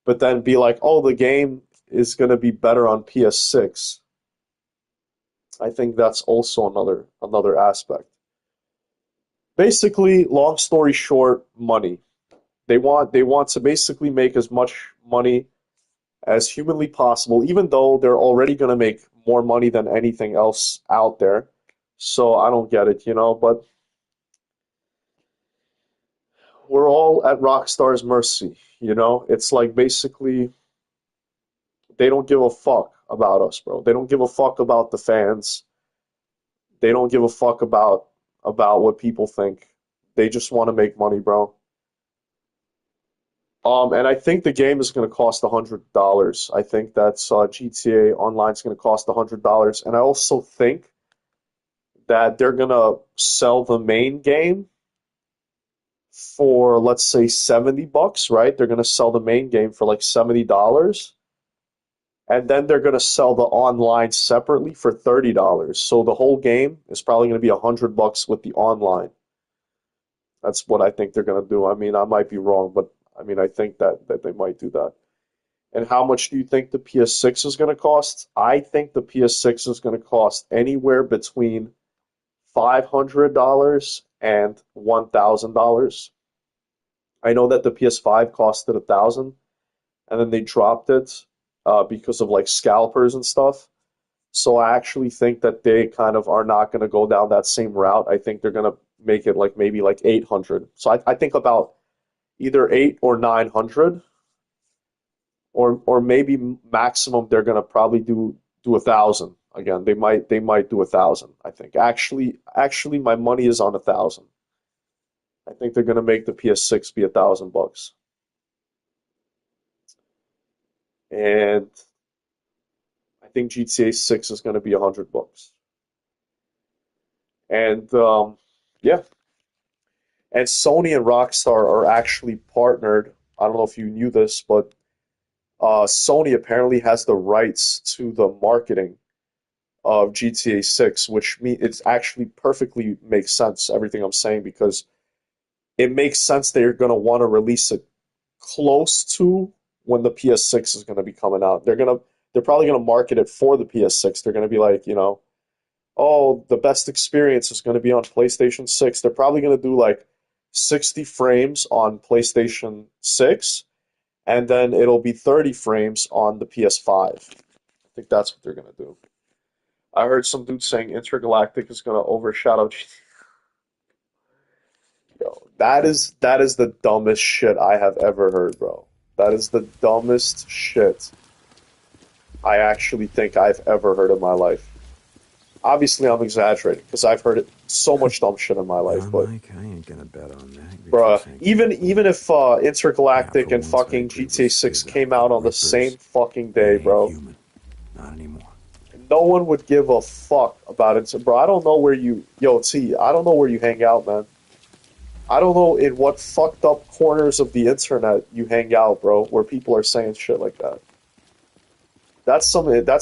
but then be like, oh, the game is going to be better on PS6. I think that's also another aspect. Basically, long story short, money. They want to basically make as much money as humanly possible, even though they're already going to make more money than anything else out there. So I don't get it, but we're all at Rockstar's mercy, It's like basically they don't give a fuck about us, bro. They don't give a fuck about the fans. They don't give a fuck about what people think. They just want to make money, bro. And I think the game is going to cost $100. I think that's GTA Online is going to cost $100, and I also think that they're going to sell the main game for, let's say, $70, right? They're going to sell the main game for like $70, and then they're going to sell the online separately for $30. So the whole game is probably going to be $100 with the online. That's what I think they're going to do. I mean, I might be wrong, but I mean, I think that they might do that. And how much do you think the PS6 is going to cost? I think the PS6 is going to cost anywhere between $500 and $1,000. I know that the PS5 costed $1,000, and then they dropped it because of like scalpers and stuff. So I actually think that they kind of are not going to go down that same route. I think they're going to make it like maybe like 800. So I think about either 8 or 900, or maybe maximum they're gonna probably do 1,000 again. They might do 1,000. I think actually my money is on 1,000. I think they're gonna make the PS6 be $1,000, and I think GTA 6 is gonna be $100. And yeah, and Sony and Rockstar are actually partnered. I don't know if you knew this, but Sony apparently has the rights to the marketing of GTA 6, which it actually perfectly makes sense, everything I'm saying, because it makes sense they're going to want to release it close to when the PS6 is going to be coming out. They're probably going to market it for the PS6. They're going to be like, oh, the best experience is going to be on PlayStation 6. They're probably going to do like 60 frames on PlayStation 6, and then it'll be 30 frames on the PS5. I think that's what they're going to do. I heard some dude saying Intergalactic is going to overshadow GTA. Yo, that is the dumbest shit I have ever heard, bro. That is the dumbest shit I actually think I've ever heard in my life. Obviously, I'm exaggerating because I've heard so much dumb shit in my life, but Mike, I ain't gonna bet on that. bruh, even if Intergalactic and fucking GTA 6 came out on the same fucking day, bro, not anymore. no one would give a fuck about it. So, bro, I don't know where you, T, I don't know where you hang out, man. I don't know in what fucked up corners of the internet you hang out, bro, where people are saying shit like that. That's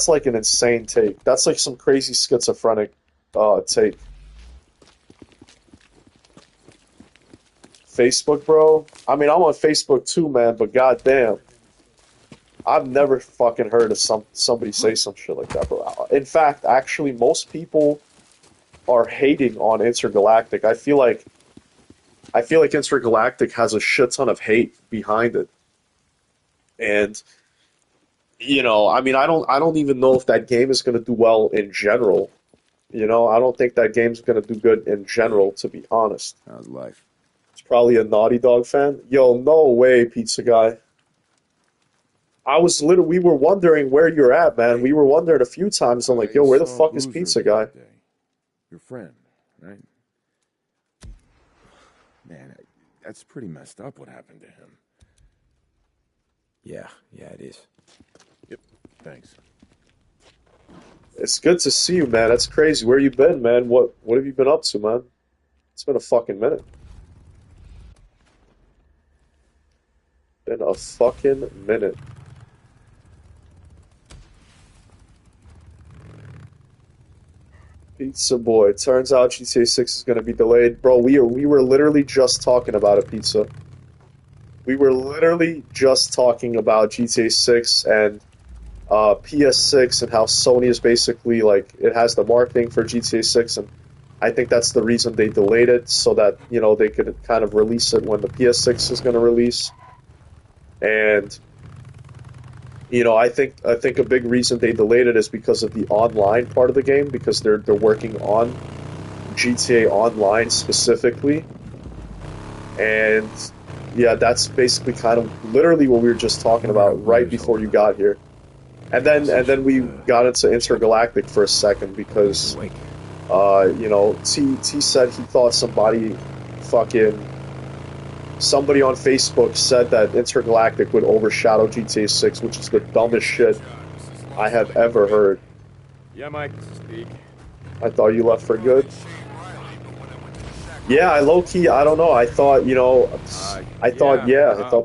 like an insane take. That's like some crazy schizophrenic take. Facebook, bro. I mean, I'm on Facebook too, man, but goddamn, I've never fucking heard of somebody say some shit like that, bro. In fact, actually, most people are hating on Intergalactic. I feel like Intergalactic has a shit ton of hate behind it, and I mean, I don't even know if that game is going to do well in general. I don't think that game's going to do good in general, to be honest. How's life? It's probably a Naughty Dog fan. Yo, no way, Pizza Guy. We were wondering where you're at, man. We were wondering a few times. I'm like, yo, where the fuck is Pizza Guy? Your friend, right? Man, that's pretty messed up what happened to him. Yeah, it is. Yep, thanks. It's good to see you, man. That's crazy. Where you been, man? What have you been up to, man? It's been a fucking minute. Been a fucking minute. Pizza Boy. Turns out GTA 6 is going to be delayed. Bro, we were literally just talking about it, Pizza. We were literally just talking about GTA 6 and PS6 and how Sony is basically like, it has the marketing for GTA 6, and I think that's the reason they delayed it, so that, you know, they could kind of release it when the PS6 is going to release. And, you know, I think a big reason they delayed it is because of the online part of the game, because they're working on GTA Online specifically. And yeah, that's basically kind of literally what we were just talking about right before you got here. And then we got into Intergalactic for a second because you know, T said he thought somebody on Facebook said that Intergalactic would overshadow GTA 6, which is the dumbest shit I have ever heard. Yeah, Mike, this is Deacon. I thought you left for good. Yeah, I low-key, I don't know. I thought, you know, I thought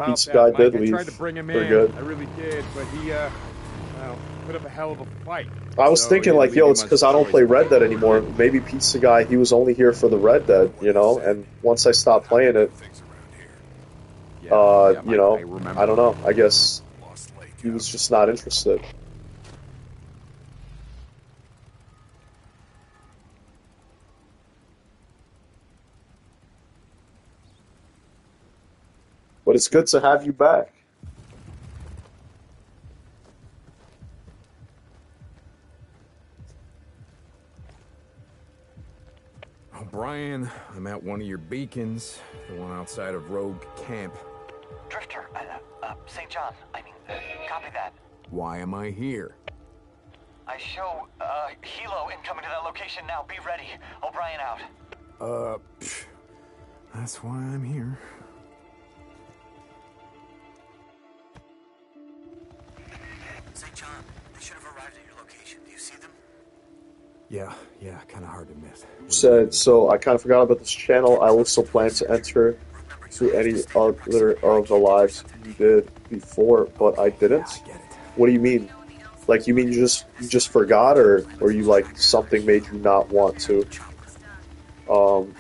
Pizza Guy did leave I tried to bring him for in. good. I really did, but he, well, put up a hell of a fight. I was thinking, like, yo, it's because I don't play Red Dead anymore. Maybe Pizza Guy, he was only here for the Red Dead, you know? And once I stopped playing it, you know, I don't know. I guess he was just not interested. But it's good to have you back. O'Brien, I'm at one of your beacons, the one outside of Rogue Camp. Drifter, St. John, copy that. Why am I here? I show, Helo incoming to that location now. Be ready. O'Brien out. That's why I'm here. St. John, they should have arrived at your location. Do you see them? Yeah, kind of hard to miss. Said, so I kind of forgot about this channel. I also plan to enter to any other of the lives you did before, but I didn't. What do you mean? Like, you mean you just forgot, or you like something made you not want to come?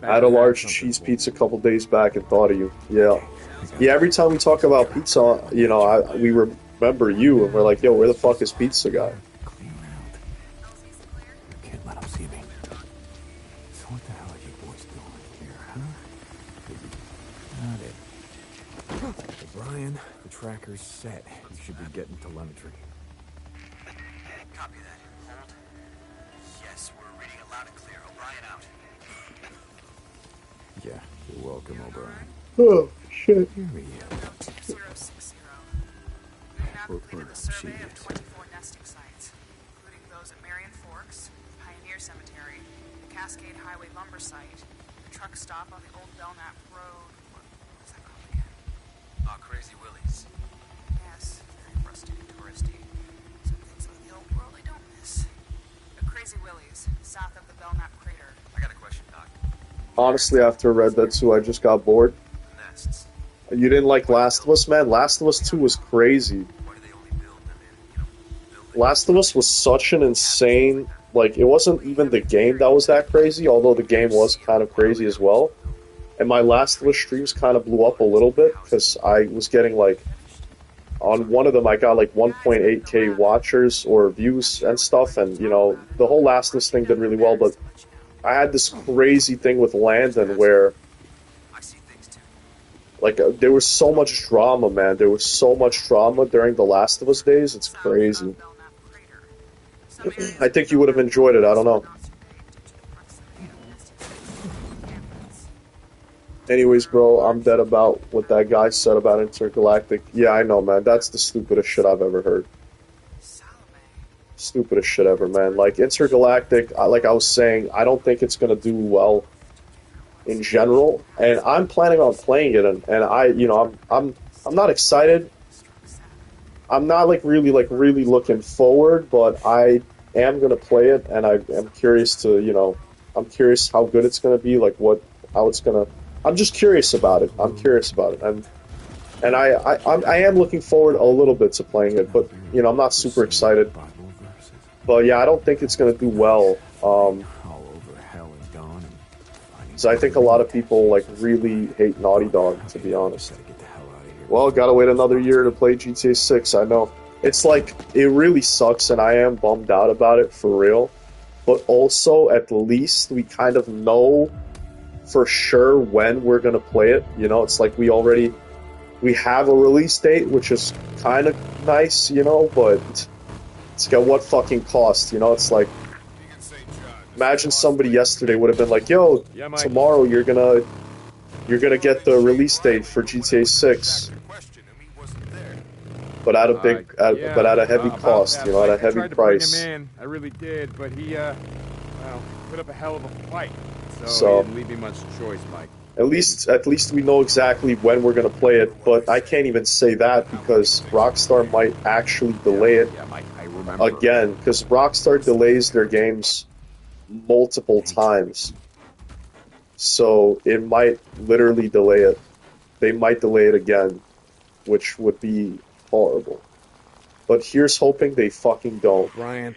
I had a large cheese pizza a couple days back and thought of you. Yeah. Every time we talk about pizza, you know, we remember you, and we're like, yo, where the fuck is Pizza Guy? Can't let him see me. So what the hell are you boys doing here, huh? Not it. O'Brien, the tracker's set. You should be getting telemetry. Copy that. Hold. Yes, we're reading it loud and clear. O'Brien out. Yeah, you're welcome, O'Brien. Oh, shit. Here we go. 2060. We have now completed the survey of 24 nesting sites, including those at Marion Forks, Pioneer Cemetery, the Cascade Highway lumber site, the truck stop on the old Belknap Road. What's that called again? Crazy Willie's. Yes, very rustic and touristy. Some things of the old world I don't miss. The Crazy Willie's, south of the Belknap crater. I got a question, Doc. Honestly, after Red Dead 2, I just got bored. Nests. You didn't like Last of Us, man? Last of Us 2 was crazy. Why do they only build them in, buildings? Last of Us was such an insane... Like, it wasn't even the game that was that crazy, although the game was kind of crazy as well. And my Last of Us streams kind of blew up a little bit, because I was getting, like... On one of them, I got, like, 1.8k watchers or views and stuff, and, you know, the whole Last of Us thing did really well, but I had this crazy thing with Landon where... Like, there was so much drama, man. There was so much drama during the Last of Us days. It's crazy. I think you would have enjoyed it. I don't know. Anyways, bro, I'm dead about what that guy said about Intergalactic. Yeah, I know, man. That's the stupidest shit I've ever heard. Stupidest shit ever, man. Like, Intergalactic, like I was saying, I don't think it's going to do well in general, and I'm planning on playing it, and I, you know, I'm not excited. I'm not really looking forward, but I am gonna play it, and I am curious to, you know, I'm curious how good it's gonna be, like how it's gonna. I'm just curious about it. I'm curious about it, and I am looking forward a little bit to playing it, but you know, I'm not super excited. But yeah, I don't think it's gonna do well. So I think a lot of people like really hate Naughty Dog, to be honest. Well, gotta wait another year to play GTA 6. I know it's like it really sucks, and I am bummed out about it for real. but also at least we kind of know for sure when we're gonna play it. You know, it's like we have a release date, which is kind of nice, you know, but it's got what fucking cost, you know? It's like, imagine somebody yesterday would have been like, yo, tomorrow you're gonna get the release date for GTA 6. But at a heavy cost, that, you know, at a Mike. I heavy tried to bring price. him in. I really did, but he, well, put up a hell of a fight. So So he didn't leave me much choice, Mike. at least we know exactly when we're gonna play it, but I can't even say that because Rockstar might actually delay it again, because Rockstar delays their games multiple times. So it might literally delay it. They might delay it again, which would be horrible. But here's hoping they fucking don't. Brian.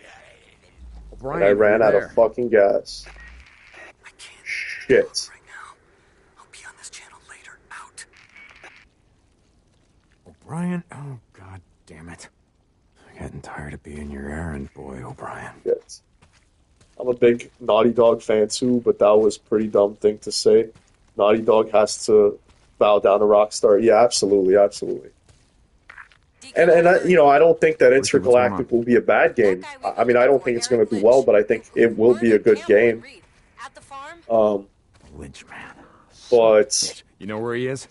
And I ran out of fucking gas. Shit. O'Brien? Oh, god damn it. I'm getting tired of being your errand boy, O'Brien. Shit. I'm a big Naughty Dog fan too, but that was a pretty dumb thing to say. Naughty Dog has to bow down to Rockstar. Yeah, absolutely, absolutely. And I don't think that Intergalactic will be a bad game. I mean, I don't think it's going to do well, but I think it will be a good game. Lynch man. But you know where he is?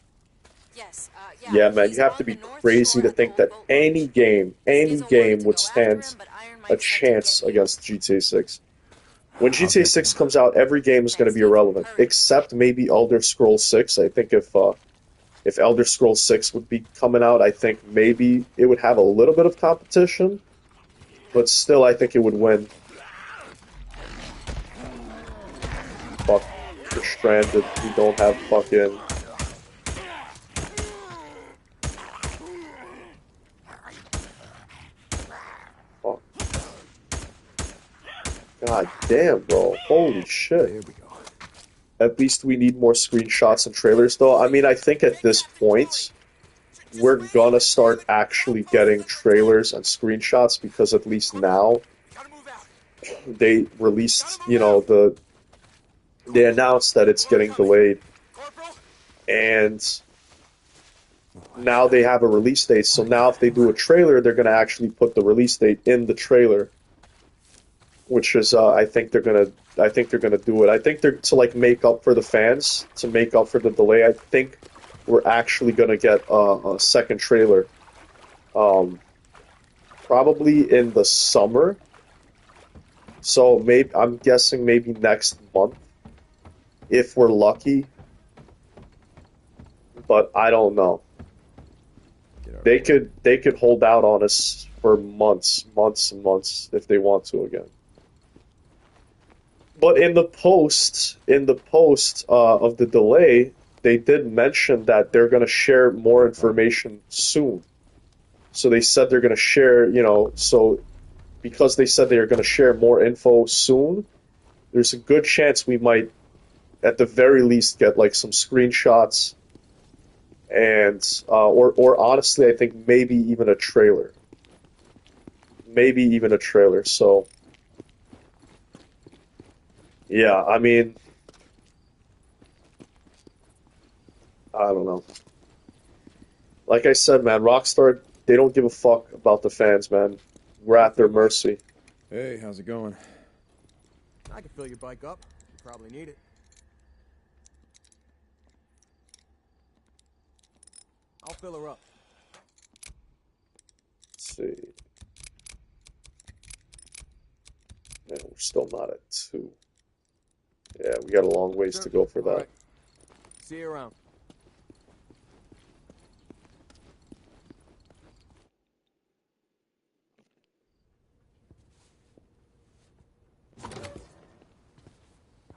Yes. Yeah, man, you have to be crazy to think that any game would stand a chance against GTA 6. When GTA 6 comes out, every game is going to be irrelevant, except maybe Elder Scrolls 6. I think if Elder Scrolls 6 would be coming out, I think maybe it would have a little bit of competition, but still, I think it would win. Fuck, we're stranded. We don't have fucking... Fuck. God damn, bro. Holy shit. There we go. At least we need more screenshots and trailers, though. I mean, I think at this point, we're gonna start actually getting trailers and screenshots because at least now they released, you know, they announced that it's getting delayed. And now they have a release date. So now if they do a trailer, they're gonna actually put the release date in the trailer. Which is, I think they're gonna do it. I think they're to like make up for the fans, to make up for the delay. I think we're actually gonna get a second trailer, probably in the summer. So maybe I'm guessing maybe next month, if we're lucky. But I don't know. They could hold out on us for months and months if they want to again. But in the post of the delay, they did mention that they're going to share more information soon. So they said they're going to share, you know, so because they said they're going to share more info soon, there's a good chance we might, at the very least, get like some screenshots and, or honestly, I think maybe even a trailer. So... Yeah, I mean, I don't know. Like I said, man, Rockstar, they don't give a fuck about the fans, man. We're at their mercy. Hey, how's it going? I can fill your bike up. You probably need it. I'll fill her up. Let's see. Man, we're still not at 2. Yeah, we got a long ways to go for that. Right. See you around.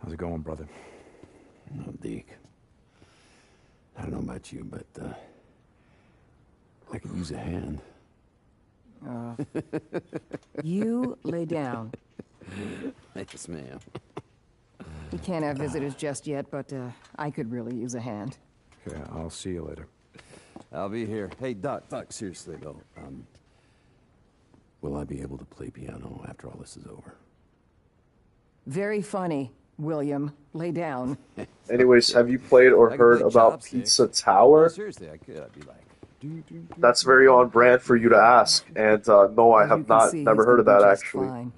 How's it going, brother? No, Deke. I don't know about you, but I could use a hand. You lay down. Yes, ma'am. We can't have visitors just yet, but I could really use a hand. Okay, I'll see you later. I'll be here. Hey, Doc, seriously, though. Will I be able to play piano after all this is over? Very funny, William. Lay down. Anyways, have you played or heard about Pizza Tower? Seriously, I could. I'd be like, That's very on brand for you to ask. And no, I As you have can not. see, Never he's heard of gonna that, be just actually. fine.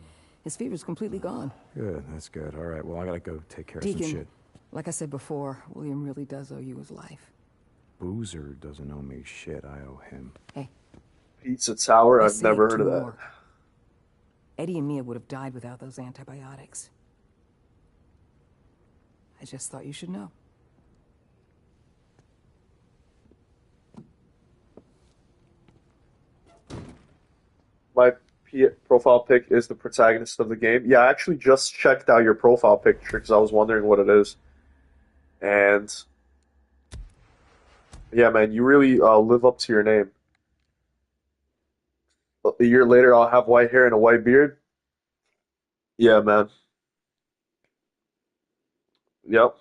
His fever's completely gone. Good, that's good. All right, well, I gotta go take care of Deacon, some shit. like I said before, William really does owe you his life. Boozer doesn't owe me shit. I owe him. Hey. Pizza Tower? I I've never heard of saved two that. more. Eddie and Mia would have died without those antibiotics. I just thought you should know. My profile pic is the protagonist of the game. Yeah, I actually just checked out your profile picture because I was wondering what it is. And yeah, man, you really live up to your name. A year later, I'll have white hair and a white beard. Yeah, man. Yep.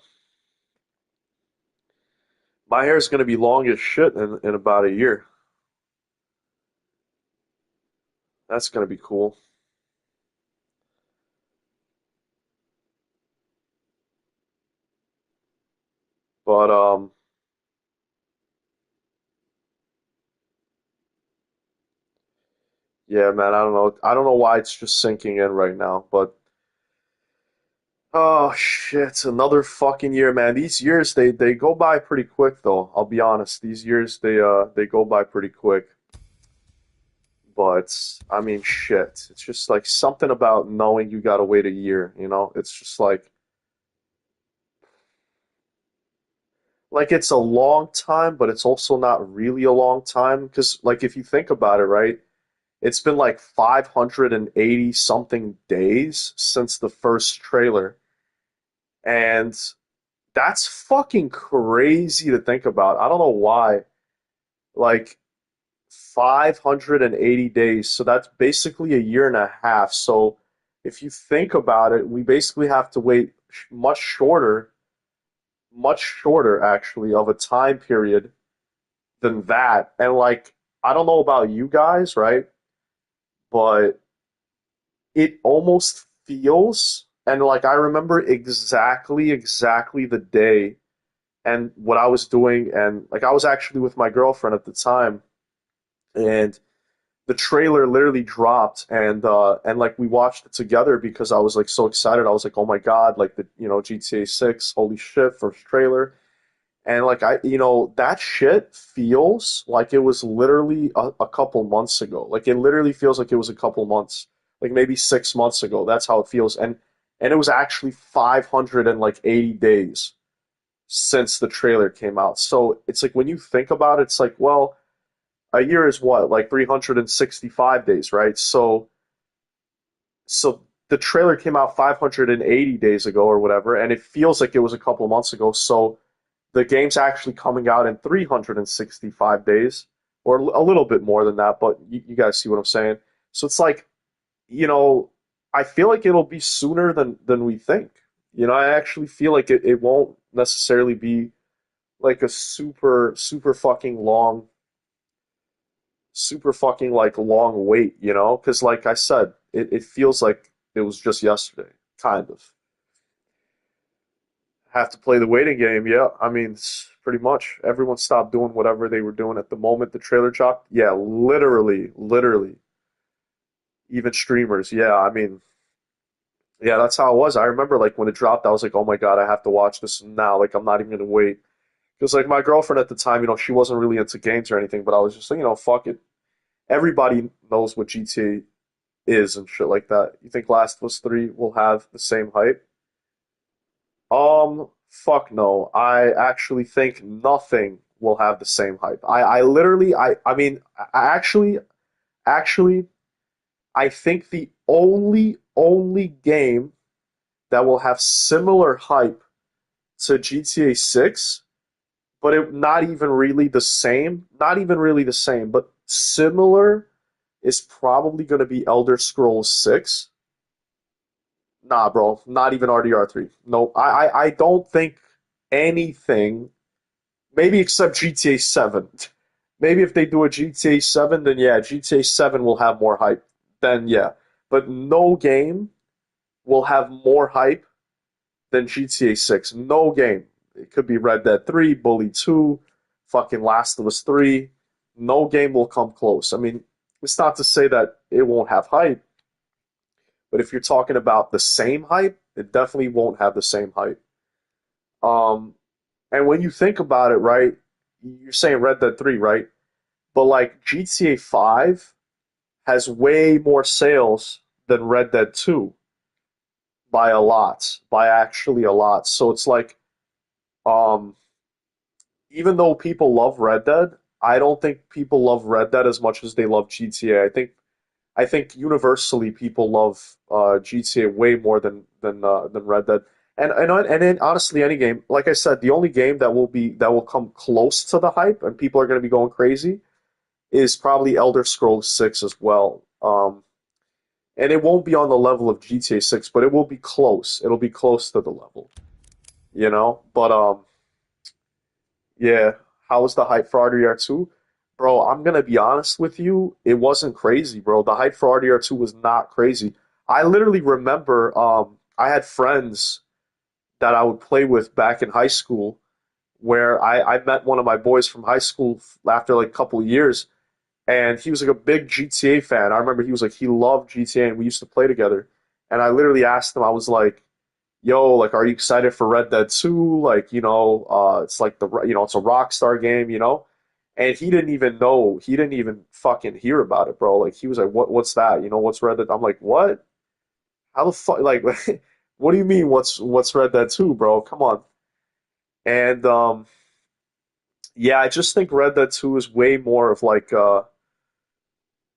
My hair is going to be long as shit in about a year. That's going to be cool. But yeah, man, I don't know. I don't know why it's just sinking in right now, but oh shit, another fucking year, man. These years they go by pretty quick though. I'll be honest. These years they go by pretty quick. But I mean shit. It's just like something about knowing you gotta wait a year, you know? It's just like it's a long time, but it's also not really a long time. Because like if you think about it, right? It's been like 580 something days since the first trailer. And that's fucking crazy to think about. I don't know why. Like 580 days. So that's basically a year and a half. So if you think about it, we basically have to wait much shorter actually of a time period than that. And like, I don't know about you guys, right? But it almost feels, and like I remember exactly the day and what I was doing, and like I was actually with my girlfriend at the time, and the trailer literally dropped, and like we watched it together because I was like so excited. I was like, oh my God, like the GTA 6, holy shit, first trailer. And like that shit feels like it was literally a couple months ago. Like it literally feels like it was a couple months, like maybe 6 months ago. That's how it feels. And it was actually 580 days since the trailer came out. So it's like when you think about it, it's like, well, a year is what, like 365 days, right? So the trailer came out 580 days ago or whatever, and it feels like it was a couple months ago. So the game's actually coming out in 365 days, or a little bit more than that, but you guys see what I'm saying. So it's like, you know, I feel like it'll be sooner than we think. I actually feel like it won't necessarily be like a super fucking long, super fucking like long wait, because like I said, it feels like it was just yesterday, kind of. Have to play the waiting game. Yeah, I mean, pretty much everyone stopped doing whatever they were doing at the moment the trailer dropped. Yeah, literally, even streamers. Yeah, I mean, yeah, that's how it was. I remember like when it dropped, I was like, oh my God, I have to watch this now. Like, I'm not even gonna wait. Because like my girlfriend at the time, she wasn't really into games or anything, but I was just like, fuck it. Everybody knows what GTA is and shit like that. You think Last of Us 3 will have the same hype? Fuck no. I actually think nothing will have the same hype. I literally, I mean, actually, I think the only game that will have similar hype to GTA 6, but not even really the same, but similar is probably going to be Elder Scrolls 6. Nah, bro, not even RDR3. No, I don't think anything, maybe except GTA 7. Maybe if they do a GTA 7, then yeah, GTA 7 will have more hype. Then yeah. But no game will have more hype than GTA 6. No game. It could be Red Dead 3, Bully 2, fucking Last of Us 3. No game will come close. I mean, it's not to say that it won't have hype, but if you're talking about the same hype, it definitely won't have the same hype. Um, and when you think about it, right, you're saying Red Dead 3, right? But like GTA 5 has way more sales than Red Dead 2 by a lot, by actually a lot. So it's like, um, even though people love Red Dead, I don't think people love Red Dead as much as they love GTA. I think universally people love GTA way more than Red Dead. And then honestly, any game, like I said, the only game that will come close to the hype and people are going to be going crazy is probably Elder Scrolls 6 as well. And it won't be on the level of GTA 6, but it will be close. It'll be close to the level, you know? But yeah, how was the hype for RDR2? Bro, I'm gonna be honest with you, it wasn't crazy, bro. The hype for RDR2 was not crazy. I literally remember I had friends that I would play with back in high school where I met one of my boys from high school after like a couple of years, and he was like a big GTA fan. I remember he was like he loved GTA and we used to play together. And I literally asked him, I was like, yo, like, are you excited for Red Dead 2? Like, it's like it's a Rockstar game, you know? And he didn't even know, he didn't even fucking hear about it, bro. Like, he was like, what's that? What's Red Dead? I'm like, what? How the fuck, like, what do you mean, what's Red Dead 2, bro? Come on. And, yeah, I just think Red Dead 2 is way more of like,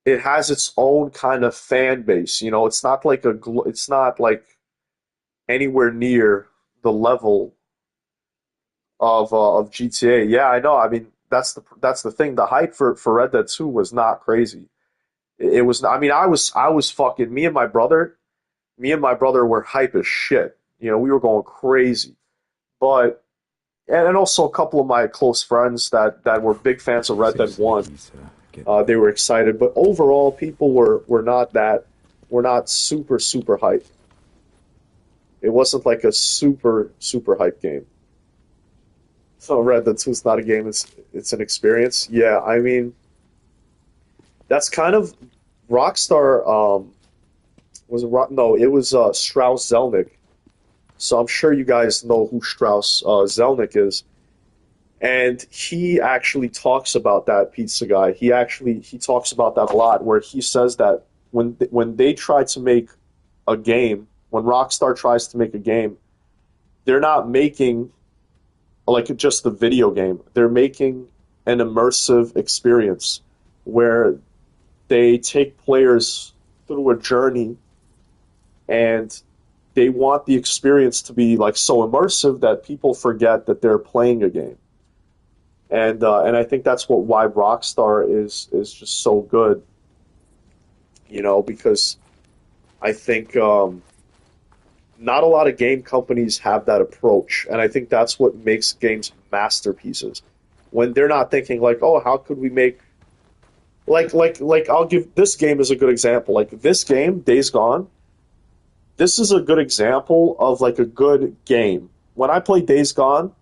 it has its own kind of fan base, It's not like it's not like anywhere near the level of GTA. Yeah, I know. I mean, that's the thing. The hype for Red Dead 2 was not crazy. It was. I mean, I was fucking me and my brother. Me and my brother were hype as shit. We were going crazy. But and also a couple of my close friends that were big fans of Red Dead 1. They were excited, but overall, people were not super super hype. It wasn't like a super super hype game. So Red Dead 2 is not a game; it's an experience. Yeah, I mean, that's kind of Rockstar. Was it No, it was Strauss Zelnick. So I'm sure you guys know who Strauss Zelnick is, and he actually talks about that pizza guy. He talks about that a lot, where he says that when they try to make a game, when Rockstar tries to make a game, they're not making like just the video game. They're making an immersive experience where they take players through a journey and they want the experience to be like so immersive that people forget that they're playing a game. And I think that's why Rockstar is just so good, because I think not a lot of game companies have that approach, and I think that's what makes games masterpieces. When they're not thinking like, oh, how could we make like I'll give this game as a good example. Like this game, Days Gone, this is a good example of like a good game. When I play Days Gone,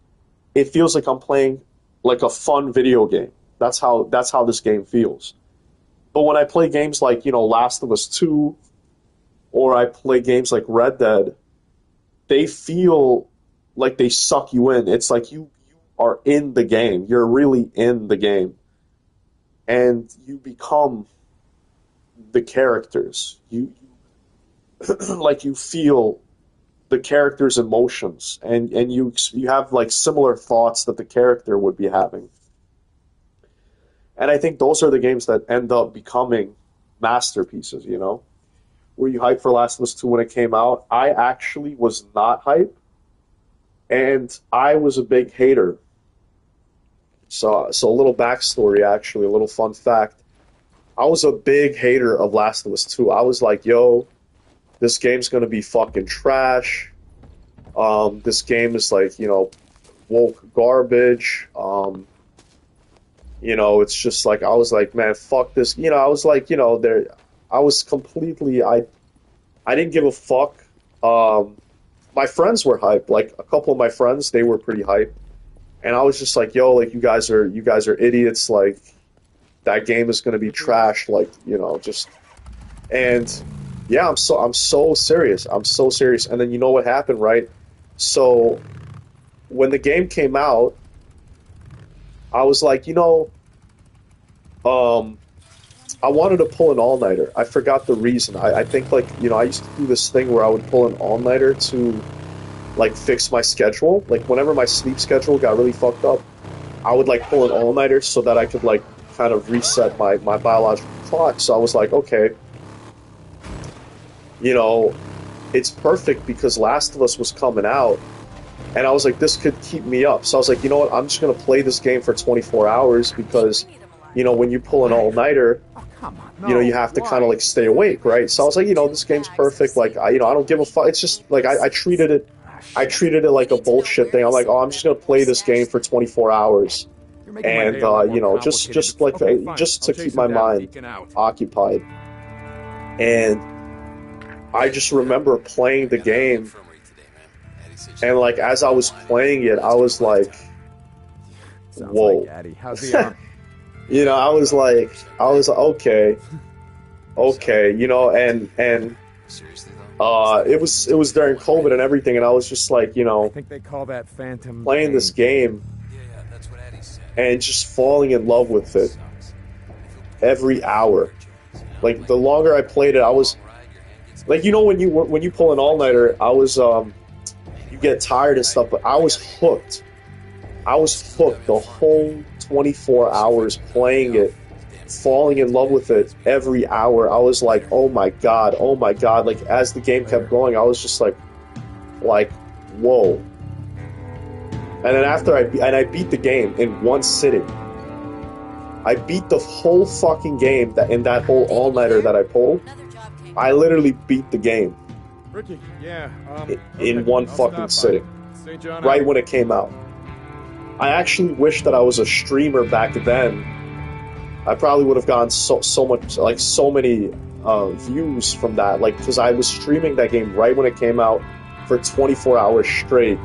it feels like I'm playing like a fun video game. That's how this game feels. But when I play games like, Last of Us 2 or I play games like Red Dead, they feel like they suck you in. It's like you are in the game. You're really in the game. And you become the characters. You like you feel the character's emotions and you have like similar thoughts that the character would be having. And I think those are the games that end up becoming masterpieces, Were you hyped for Last of Us 2 when it came out? I actually was not hyped, and I was a big hater. So a little backstory, actually, a little fun fact. I was a big hater of Last of Us 2. I was like, yo, this game's gonna be fucking trash. This game is like, woke garbage. It's just like I was like, man, fuck this. I was like, I was completely I didn't give a fuck my friends were hyped. Like a couple of my friends, they were pretty hyped, and I was just like, "Yo, like you guys are idiots. Like that game is gonna be trash. Like just." And yeah, I'm so serious. I'm so serious. And then you know what happened, right? So when the game came out, I was like, I wanted to pull an all-nighter. I forgot the reason. I think like, I used to do this thing where I would pull an all-nighter to like fix my schedule. Like whenever my sleep schedule got really fucked up, I would like pull an all-nighter so that I could like kind of reset my biological clock. So I was like, okay, it's perfect because Last of Us was coming out, and I was like, this could keep me up. So I was like, you know what, I'm just going to play this game for 24 hours because, when you pull an all-nighter, you have to kind of like stay awake, right? So I was like, this game's perfect. Like, I don't give a fuck. It's just like, I treated it like a bullshit thing. I'm like, oh, I'm just going to play this game for 24 hours. And, just to keep my mind occupied. And I just remember playing the game, and like as I was playing it, I was like, "Whoa!" How's the arm? I was like, okay, and it was during COVID and everything, and I was just like, I think they call that phantom playing pain. this game, and just falling in love with it every hour. Like the longer I played it, I was. Like, when you pull an all-nighter, I was, you get tired and stuff, but I was hooked. I was hooked the whole 24 hours playing it, falling in love with it every hour. I was like, oh my god. Like, as the game kept going, I was just like, whoa. And then after I beat the game in one sitting. I beat the whole fucking game in that whole all-nighter that I pulled. I literally beat the game Ricky, in one fucking sitting, right when it came out. I actually wish that I was a streamer back then. I probably would have gotten so much, like so many views from that, like because I was streaming that game right when it came out for 24 hours straight,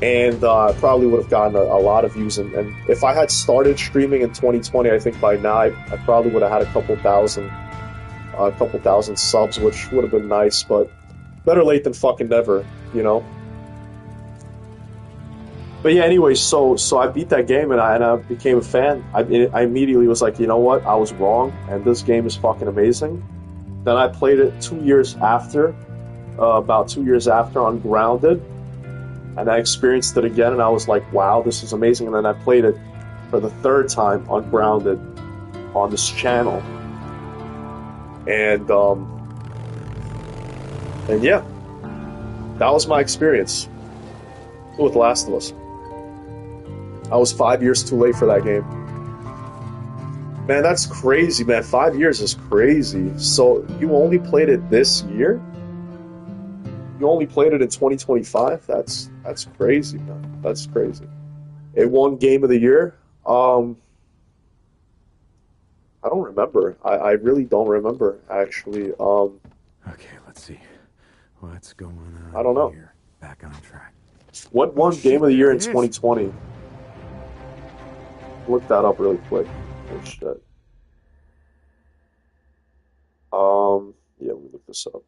and I probably would have gotten a lot of views. And if I had started streaming in 2020, I think by now I probably would have had a couple thousand subs, which would have been nice, but better late than fucking never, But yeah, anyway, so I beat that game and I became a fan. I immediately was like, you know what, I was wrong, and this game is fucking amazing. Then I played it 2 years after, about 2 years after on Grounded, and I experienced it again, and I was like, wow, this is amazing. And then I played it for the third time on Grounded on this channel. And yeah, that was my experience with Last of Us. I was 5 years too late for that game. Man, that's crazy, man. 5 years is crazy. So you only played it this year? You only played it in 2025? That's crazy, man. That's crazy. It won Game of the Year. I don't remember. I really don't remember, actually. Okay, let's see. What's going on? I don't know. Here? Back on track. What won Game of the Year in 2020? Look that up really quick. Oh, shit. Yeah, let me look this up.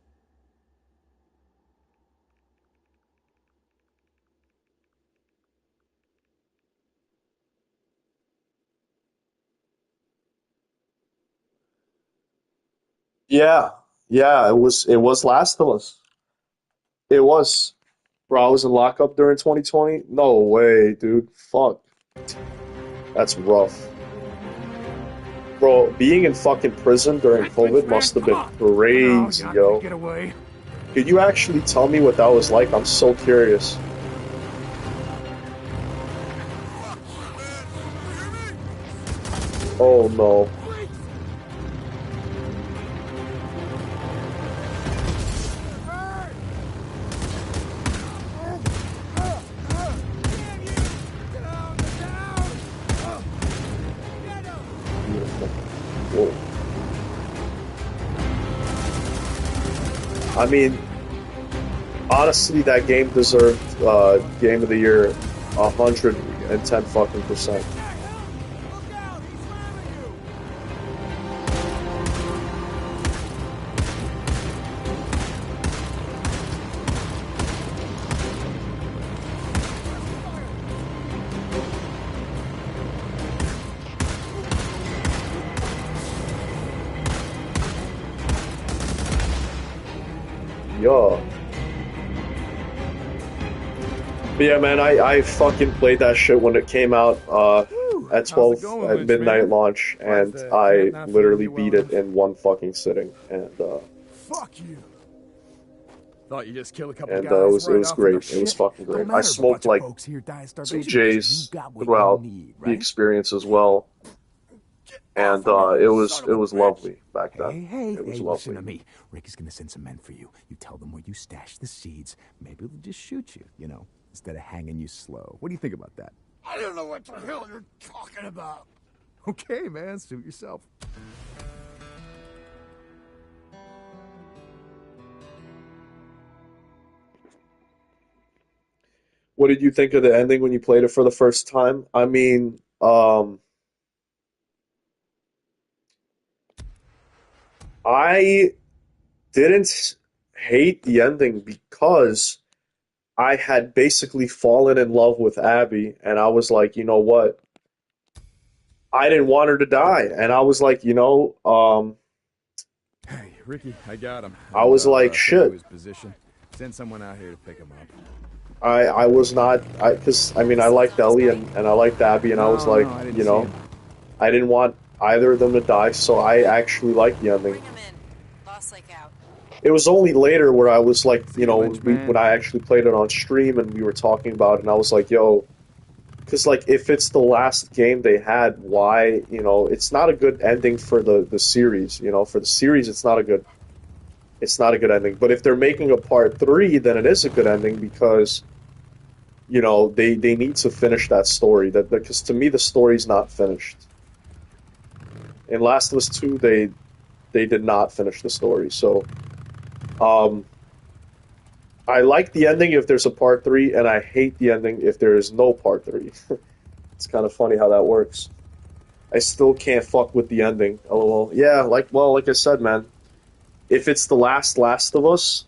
Yeah, it was Last of Us. It was. Bro, I was in lockup during 2020? No way, dude. Fuck. That's rough. Bro, being in fucking prison during COVID must have been crazy, yo. Get away. Could you actually tell me what that was like? I'm so curious. Oh no. I mean, honestly, that game deserved Game of the Year 110 fucking percent. Yeah. But yeah, man, I fucking played that shit when it came out at 12 at midnight launch, and I literally beat it in one fucking sitting, and Fuck you. Thought you just kill a couple and guys it was great. It was fucking great. I smoked like some J's throughout the experience as well, and it was lovely back then. It was lovely. Listen to me. Ricky's gonna send some men for you. You tell them where you stash the seeds. Maybe they'll just shoot you, you know, instead of hanging you slow. What do you think about that? I don't know what the hell you're talking about. Okay, man, suit yourself. What did you think of the ending when you played it for the first time? I mean, I didn't hate the ending because I had basically fallen in love with Abby, and I was like, you know what? I didn't want her to die, and I was like, Hey, Ricky, I got him. I was like, shit. His position. Send someone out here to pick him up. I was not, because I mean, I liked Ellie and I liked Abby, and I was like, I didn't want either of them to die, so I actually liked the ending. It was only later where I was like, when I actually played it on stream and we were talking about it, and I was like, yo, because like if it's the last game they had, why, it's not a good ending for the series, for the series it's not a good ending. But if they're making a part 3, then it is a good ending because they need to finish that story. Because to me the story's not finished. In Last of Us 2 they did not finish the story. So I like the ending if there's a part 3, and I hate the ending if there is no part 3. It's kind of funny how that works. I still can't fuck with the ending. LOL. Yeah, like I said, man. If it's the Last of Us,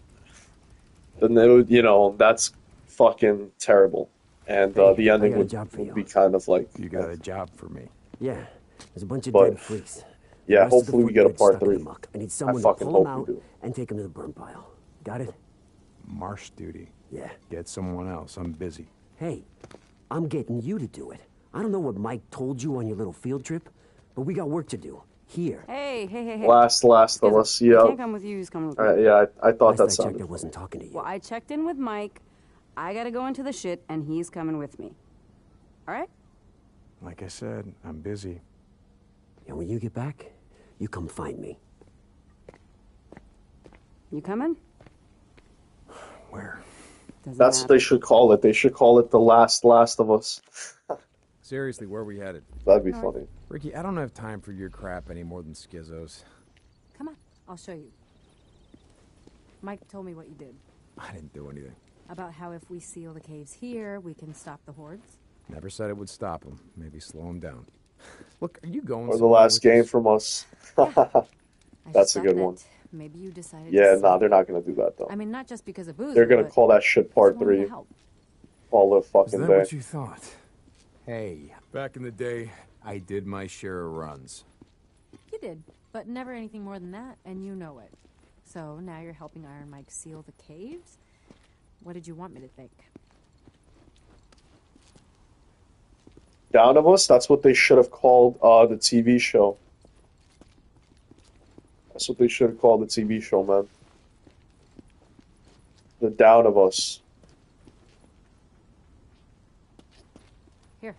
then it would, that's fucking terrible. And the ending would be kind of like... You got a job for me. Yeah, there's a bunch of dead freaks. Yeah, hopefully we get a part 3. I need someone I fucking to pull them hope out we do. and take them to the burn pile. Got it? Marsh duty. Yeah. Get someone else. I'm busy. Hey, I'm getting you to do it. I don't know what Mike told you on your little field trip, but we got work to do. Here. Hey. Last of Us, yeah. I can't come with you, he's coming with me. Yeah, I thought that Last I checked, sounded I wasn't talking to you. Well, I checked in with Mike. I gotta go into the shit, and he's coming with me. All right? Like I said, I'm busy. And when you get back, you come find me. You coming? Where? That's what they should call it. They should call it The Last of Us. Seriously, where are we headed? That'd be funny. Ricky, I don't have time for your crap any more than Schizo's. Come on, I'll show you. Mike told me what you did. I didn't do anything. About how if we seal the caves here, we can stop the hordes. Never said it would stop them. Maybe slow them down. Look, are you going Or the last game from us. That's a good one. Maybe you decided Yeah, to they're not going to do that, though. I mean, not just because of booze. They're going to call that shit part 3 all the fucking Is that day. what you thought? Hey, back in the day, I did my share of runs. You did, but never anything more than that, and you know it. So now you're helping Iron Mike seal the caves? What did you want me to think? Down of Us? That's what they should have called the TV show. That's what they should have called the TV show, man. The Down of Us. Here.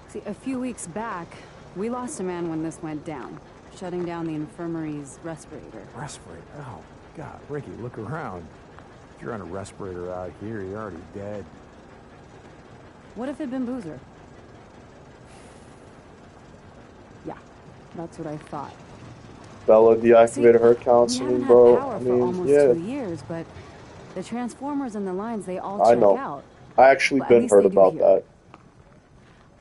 See, a few weeks back, we lost a man when this went down, shutting down the infirmary's respirator. Respirator? Oh, God. Ricky, look around. If you're on a respirator out here, you're already dead. What if it'd been Boozer? Yeah, that's what I thought. Bella deactivated her We counseling, haven't had bro. power I for mean, almost yeah, 2 years, but the transformers and the lines, they all I check know. out. I actually Well, at been least heard they do about here. that.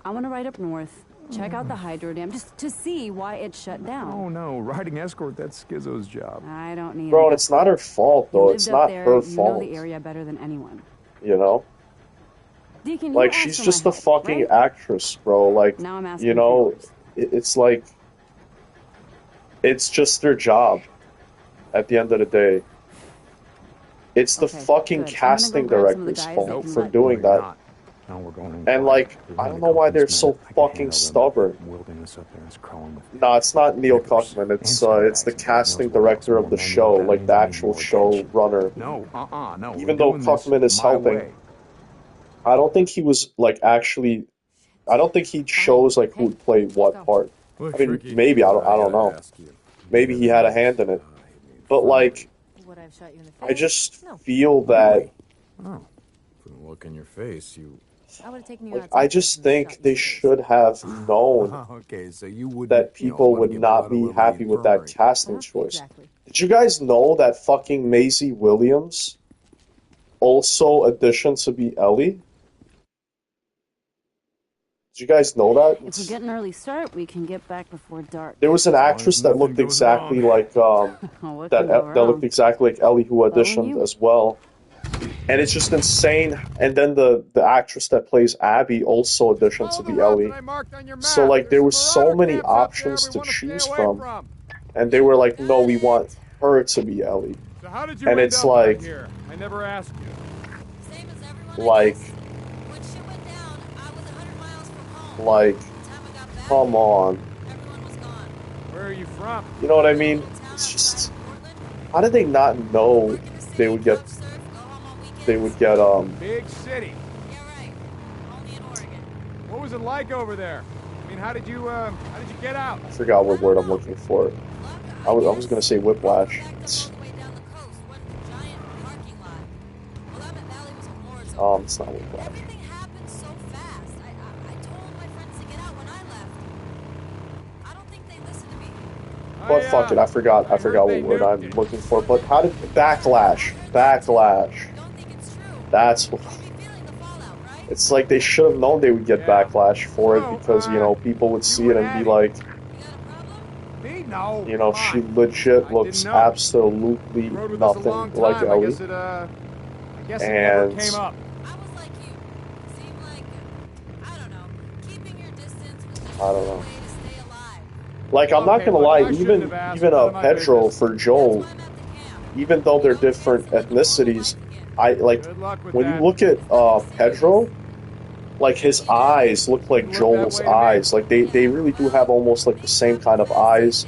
I want to ride up north, check out the hydro dam, just to see why it's shut down. Oh no, riding escort, that's Schizo's job. I don't need Bro, an and it's not her fault, You though. lived It's up not there, her you know fault. the area better than anyone. You know? Deacon, you Like, asked she's for just my a help, fucking right? actress, bro. Like, Now I'm asking you for know, yours. it's like, it's just their job at the end of the day. It's the Okay, fucking good. I'm gonna go casting grab some of the director's guys fault that can for let- doing No, you're that. not. No, we're going in And, quiet. like, You're I one of don't the know why Cookman's they're men. so I can fucking handle them. stubborn. Wilderness up there is crawling with No, it's not Neil rippers Cuckman. and It's scumbags, the and God knows casting what else. director of More the men, you know show, what that like means? the It means actual more attention. showrunner. No, no. Even we're though doing this Cuckman is my helping, way. I don't think he was like actually. I don't think he chose like who would play what part. Look, I mean, Ricky, maybe I don't I know. gotta ask you. Maybe he had a hand in it, but like, Would I have shot you in the face? I just No. feel that. Really? Oh, from the look in your face, you. I would have taken you Like, outside I first just and shot think you they in the face. should have known Okay, so you wouldn't. that people want to would give not blood a be little happy with that infirmary. casting choice. Did you guys know that fucking Maisie Williams also auditioned to be Ellie? Did you guys know that? If we get an early start, we can get back before dark. There was an actress that looked exactly like What that can go that looked wrong? exactly like Ellie, who auditioned you. as well. And it's just insane. And then the actress that plays Abby also auditioned to be Ellie. So like there was so many options to choose from, and they were like, no, we want her to be Ellie. So how did you And end it's up like, out here? I never asked you. like, come on. Where are you from? You know what I mean? It's just, how did they not know they would get Big city. What was it like over there? I mean, how did you get out? I forgot what word I'm looking for. I was gonna say whiplash. It's not whiplash. But fuck it, I forgot what word I'm looking for. But how did backlash? That's what. It's like they should have known they would get backlash for it because, you know, people would see it and be like, you know, she legit looks absolutely nothing like Ellie. And I don't know. Like, I'm not gonna lie, even Pedro for Joel, even though they're different ethnicities, I like when you look at Pedro, like his eyes look like Joel's eyes. Like they really do have almost like the same kind of eyes,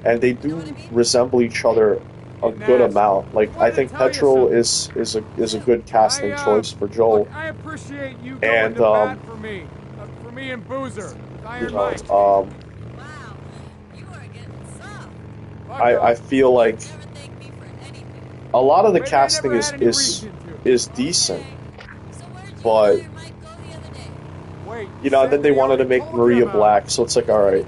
and they do resemble each other a good amount. Like I think Pedro is a good casting choice for Joel. I appreciate you And going to bat for me and Boozer. you know, I feel like a lot of the casting is decent, but you know, and then they wanted to make Maria black, so it's like, all right,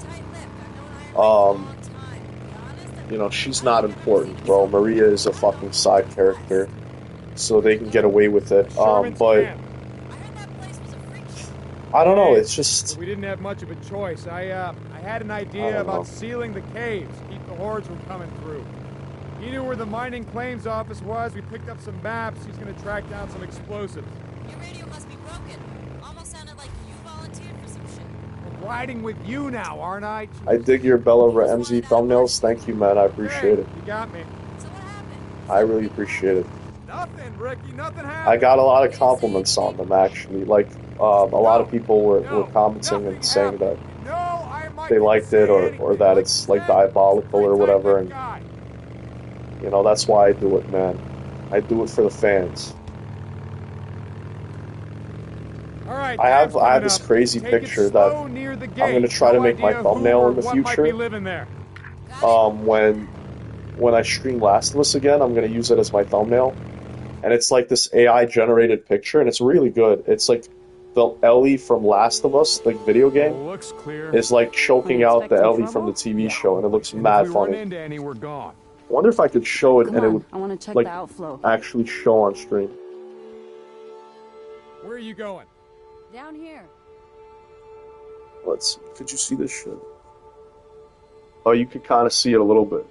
you know, she's not important, bro. Maria is a fucking side character, so they can get away with it. But I don't know. It's just we didn't have much of a choice. I had an idea about sealing the caves, keep the hordes from coming through. He knew where the mining claims office was. We picked up some maps. He's going to track down some explosives. Your radio must be broken. Almost sounded like you volunteered for some shit. I'm riding with you now, aren't I? I dig your Bella MZ thumbnails. Thank you, man. I appreciate it. You got me. I really appreciate it. Nothing, Ricky. Nothing happened. I got a lot of compliments on them, actually. Like, a lot of people were commenting and saying that they liked it or that it's, like, diabolical or whatever. And, you know, that's why I do it, man. I do it for the fans. All right, I have this crazy picture that I'm going to try to make my thumbnail in the future. When I stream Last of Us again, I'm going to use it as my thumbnail. And it's like this AI generated picture, and it's really good. It's like the Ellie from Last of Us, like video game, Looks clear. is like choking out the Ellie from the trouble? TV show, and it looks And mad if we run funny. into any, we're gone. I wonder if I could show it Come and it on, would I want to check like the outflow. actually show on stream. Where are you going? Down here. Let's see. Could you see this shit? Oh, you could kind of see it a little bit.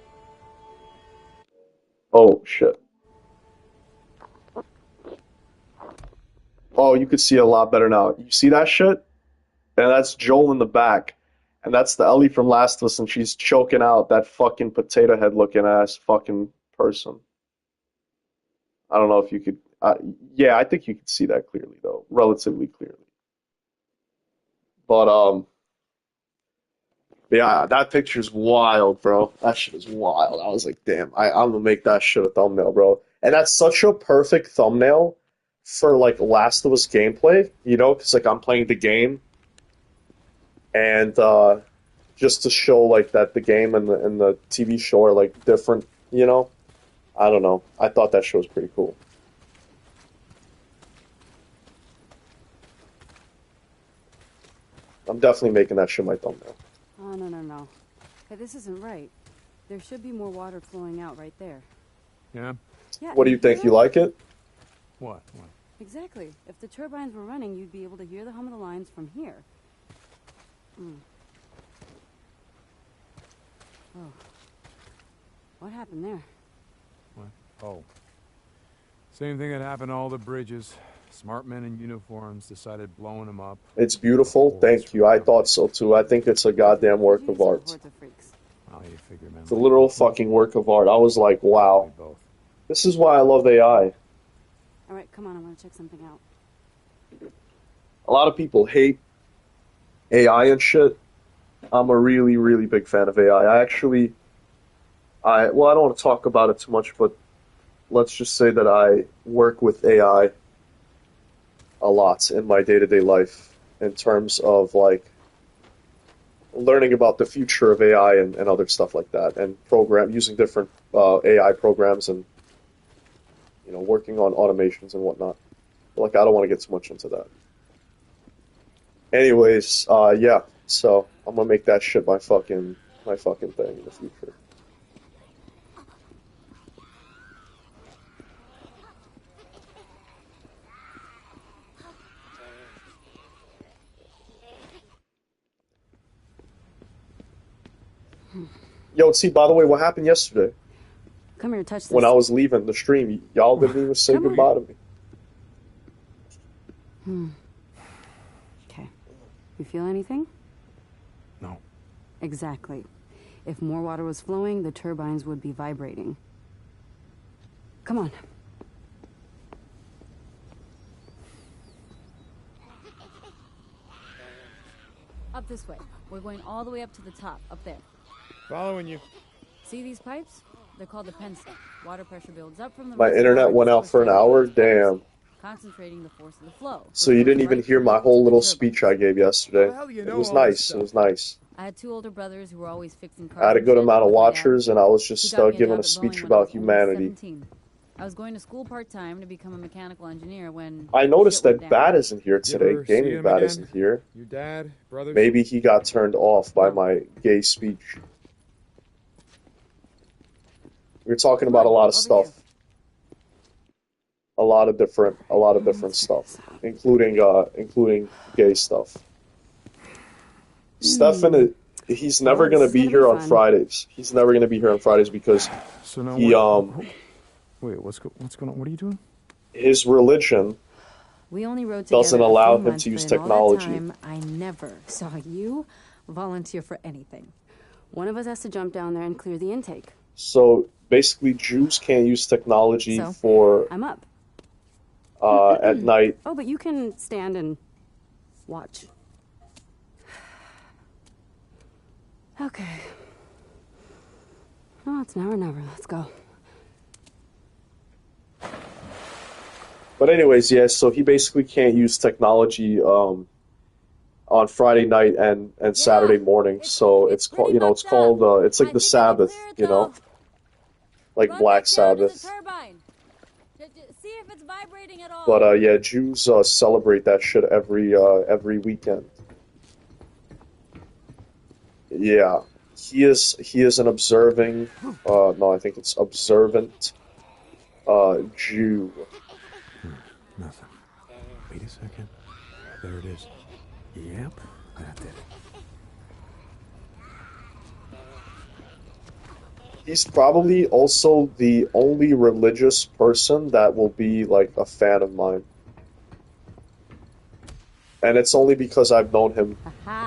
Oh, shit. Oh, you could see it a lot better now. You see that shit? And that's Joel in the back. And that's the Ellie from Last of Us, and she's choking out that fucking potato head looking ass fucking person. I don't know if you could. Yeah, I think you could see that clearly, though. Relatively clearly. But, yeah, that picture's wild, bro. That shit is wild. I was like, damn, I'm gonna make that shit a thumbnail, bro. And that's such a perfect thumbnail for, like, Last of Us gameplay, you know? Because, like, I'm playing the game. And just to show like that the game and the TV show are like different, you know. I don't know. I thought that show was pretty cool. I'm definitely making that shit my thumbnail. Oh no. Hey, this isn't right. There should be more water flowing out right there. Yeah. Yeah. What do you think? You like it? What? Exactly. If the turbines were running, you'd be able to hear the hum of the lines from here. Oh. What happened there? What? Oh. Same thing that happened to all the bridges. Smart men in uniforms decided blowing them up. It's beautiful. Thank you. I thought so too. I think it's a goddamn work of art. Oh, you figure, man. It's a literal fucking work of art. I was like, wow. This is why I love AI. Alright, come on, I want to check something out. A lot of people hate AI and shit. I'm a really, really big fan of AI. I don't want to talk about it too much, but let's just say that I work with AI a lot in my day-to-day life in terms of like learning about the future of AI and other stuff like that, and using different AI programs and working on automations and whatnot. Like I don't want to get too much into that. Anyways, yeah. So I'm gonna make that shit my fucking thing in the future. Yo, see, by the way, what happened yesterday? Come here, touch this. When I was leaving the stream, y'all didn't even say goodbye to me. Okay. You feel anything? No. Exactly. If more water was flowing, the turbines would be vibrating. Come on. Up this way. We're going all the way up to the top, up there. Following you. See these pipes? They're called the penstock. Water pressure builds up from the My internet went out for an hour? Damn. Concentrating the force of the flow. So you didn't even hear my whole little speech I gave yesterday. It was nice. It was nice. I had two older brothers who were always fixing cars. I had a good amount of watchers, and I was just giving a speech about humanity. I was going to school part-time to become a mechanical engineer when... I noticed that Bat isn't here today. Gaming Bat isn't here. Your dad, brothers? Maybe he got turned off by my gay speech. We were talking about a lot of stuff. A lot of different stuff, including gay stuff. Stefan, he's never gonna be here on Fridays. He's never gonna be here on Fridays because he Wait, what's going on? What are you doing? His religion We only rode doesn't together allow a few him months, to use but in all that technology. time, I never saw you volunteer for anything. One of us has to jump down there and clear the intake. So basically, Jews can't use technology So, for I'm up. at night. Oh, but you can stand and watch. Okay. Oh, it's now or never. Let's go. But anyways, yeah. So he basically can't use technology on Friday night and Saturday morning. So it's called it's like the Sabbath, like Black Sabbath. See if it's vibrating at all. But yeah, Jews celebrate that shit every weekend. Yeah, he is an observing. No, I think it's observant. Jew. Nothing. Wait a second. There it is. Yep, that did it. He's probably also the only religious person that will be like a fan of mine. And it's only because I've known him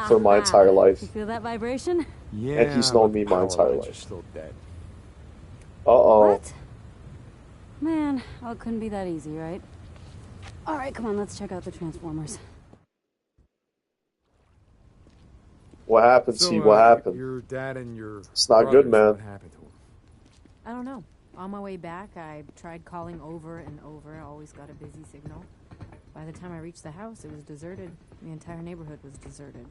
for my entire life. You feel that vibration? Yeah. And he's known me my entire life. Still dead. Uh-oh. What? Man, oh, it couldn't be that easy, right? All right, come on, let's check out the Transformers. What happened, So, T? What happened? Your dad and your It's not good, man. What happened to him? I don't know. On my way back, I tried calling over and over. I always got a busy signal. By the time I reached the house, it was deserted. The entire neighborhood was deserted.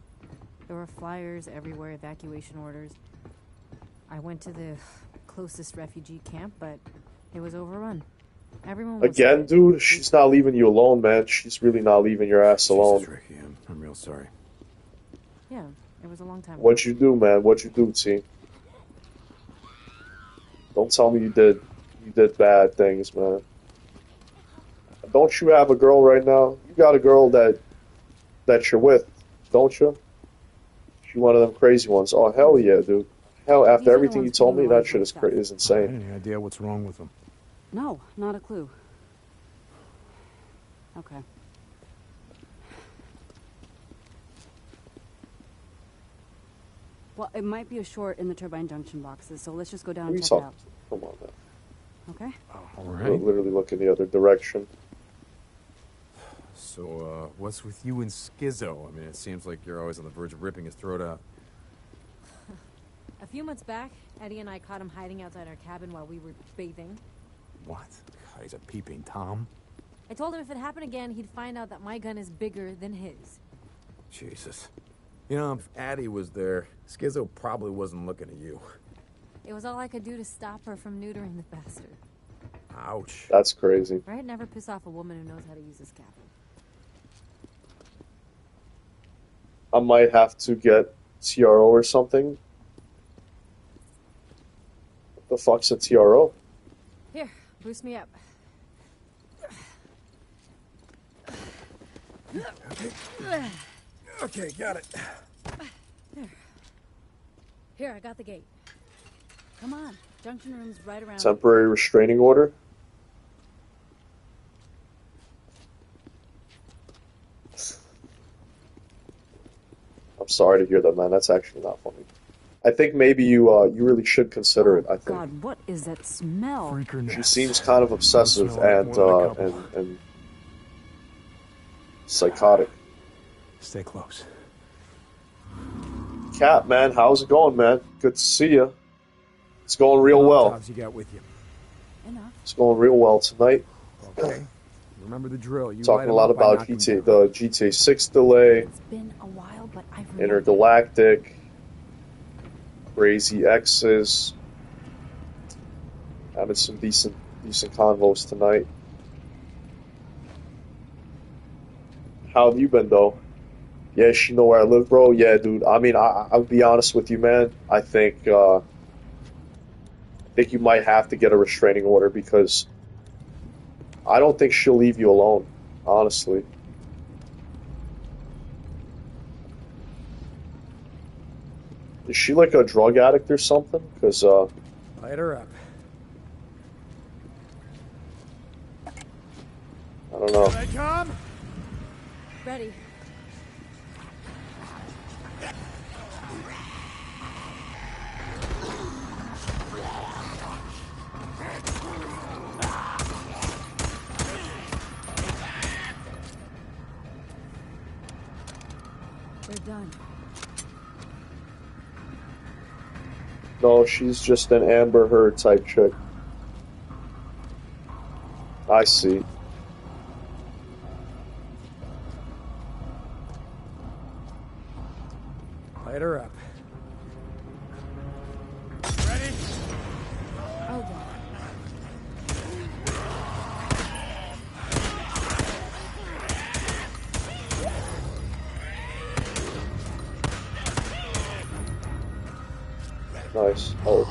There were flyers everywhere, evacuation orders. I went to the closest refugee camp, but it was overrun. Everyone was Again, dude, she's not leaving you alone, man. She's really not leaving your ass alone. Jesus, Ricky, I'm real sorry. Yeah, it was a long time ago. What'd you do, man? What'd you do, T? Don't tell me you did bad things, man. Don't you have a girl right now? You got a girl that you're with, don't you? She one of them crazy ones. Oh, hell yeah, dude. Hell, after everything you told me, that shit is insane. Any idea what's wrong with him? No, not a clue. Okay. Well, it might be a short in the turbine junction boxes, so let's just go down and check it out. Come on, man. Okay? All right. Literally look in the other direction. So, what's with you and Schizo? I mean, it seems like you're always on the verge of ripping his throat out. A few months back, Eddie and I caught him hiding outside our cabin while we were bathing. What? God, he's a peeping Tom? I told him if it happened again, he'd find out that my gun is bigger than his. Jesus. You know, if Addie was there, Schizo probably wasn't looking at you. It was all I could do to stop her from neutering the bastard. Ouch. That's crazy. Right? Never piss off a woman who knows how to use this cabin. I might have to get TRO or something. What the fuck's a TRO? Here, boost me up. Okay, got it. Here, I got the gate. Come on, junction room's right around. Temporary restraining order? I'm sorry to hear that, man. That's actually not funny. I think maybe you really should consider it. I think. God, what is that smell? She seems kind of obsessive and psychotic. Stay close. Cat, man, how's it going, man? Good to see you. It's going real well. Jobs you got with you? Enough. It's going real well tonight. Okay. Remember the drill. You Talking a lot about the GTA 6 delay. It's been a while, but I've Intergalactic. Crazy X's. Having some decent convos tonight. How have you been, though? Yeah, she know where I live, bro. Yeah, dude. I mean, I'll be honest with you, man. I think you might have to get a restraining order because I don't think she'll leave you alone, honestly. Is she like a drug addict or something? Because light her up. I don't know. Here they come. Ready. They're done. No, she's just an Amber Heard type chick. I see. Light her up. Ready? Oh, God. Nice. Oh.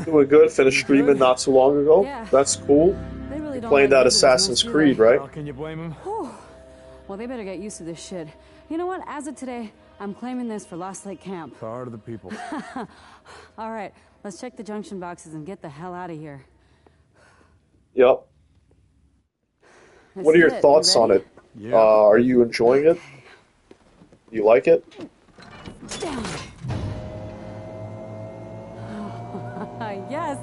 Doing good. Finished streaming not too long ago. Yeah. That's cool. They really You're don't playing like that visitors much, Assassin's do Creed, they? right? Well, can you blame him? Whew. Well, they better get used to this shit. You know what? As of today, I'm claiming this for Lost Lake Camp. Power to the people. All right, let's check the junction boxes and get the hell out of here. Yep. This What are is your it. thoughts You on ready? it? Yeah. Are you enjoying it? You like it? Yes.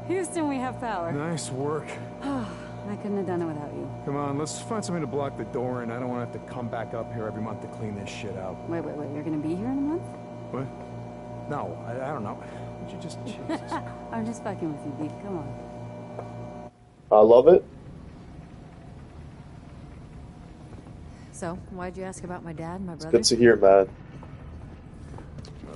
Houston, we have power. Nice work. I couldn't have done it without you. Come on, let's find something to block the door, and I don't want to have to come back up here every month to clean this shit out. Wait. You're gonna be here in a month? What? No, I don't know. Would you just... Jesus. I'm just fucking with you, Deke. Come on. I love it. So, why'd you ask about my dad and my brother? Good to hear, man.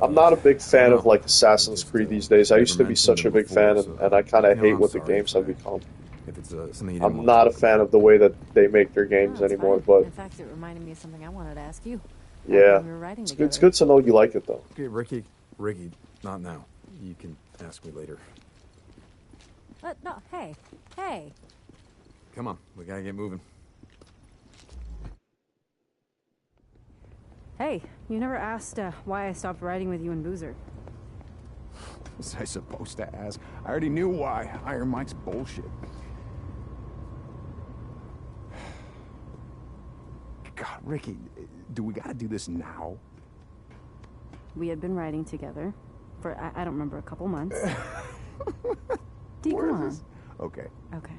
I'm not a big fan of like Assassin's Creed these days. I used to be such a big fan, and I kind of hate what the games have become. If it's something you I'm not a fan of the way that they make their games No, it's anymore. fine. But in fact, it reminded me of something I wanted to ask you. yeah, We were writing it's good to know you like it though. Okay, Ricky, not now. You can ask me later. No, hey. Come on, we gotta get moving. Hey, you never asked why I stopped riding with you and Boozer. Was I supposed to ask? I already knew why. Iron Mike's bullshit. God, Ricky, do we gotta do this now? We had been riding together for, I don't remember, a couple months. Deacon. Okay. Okay.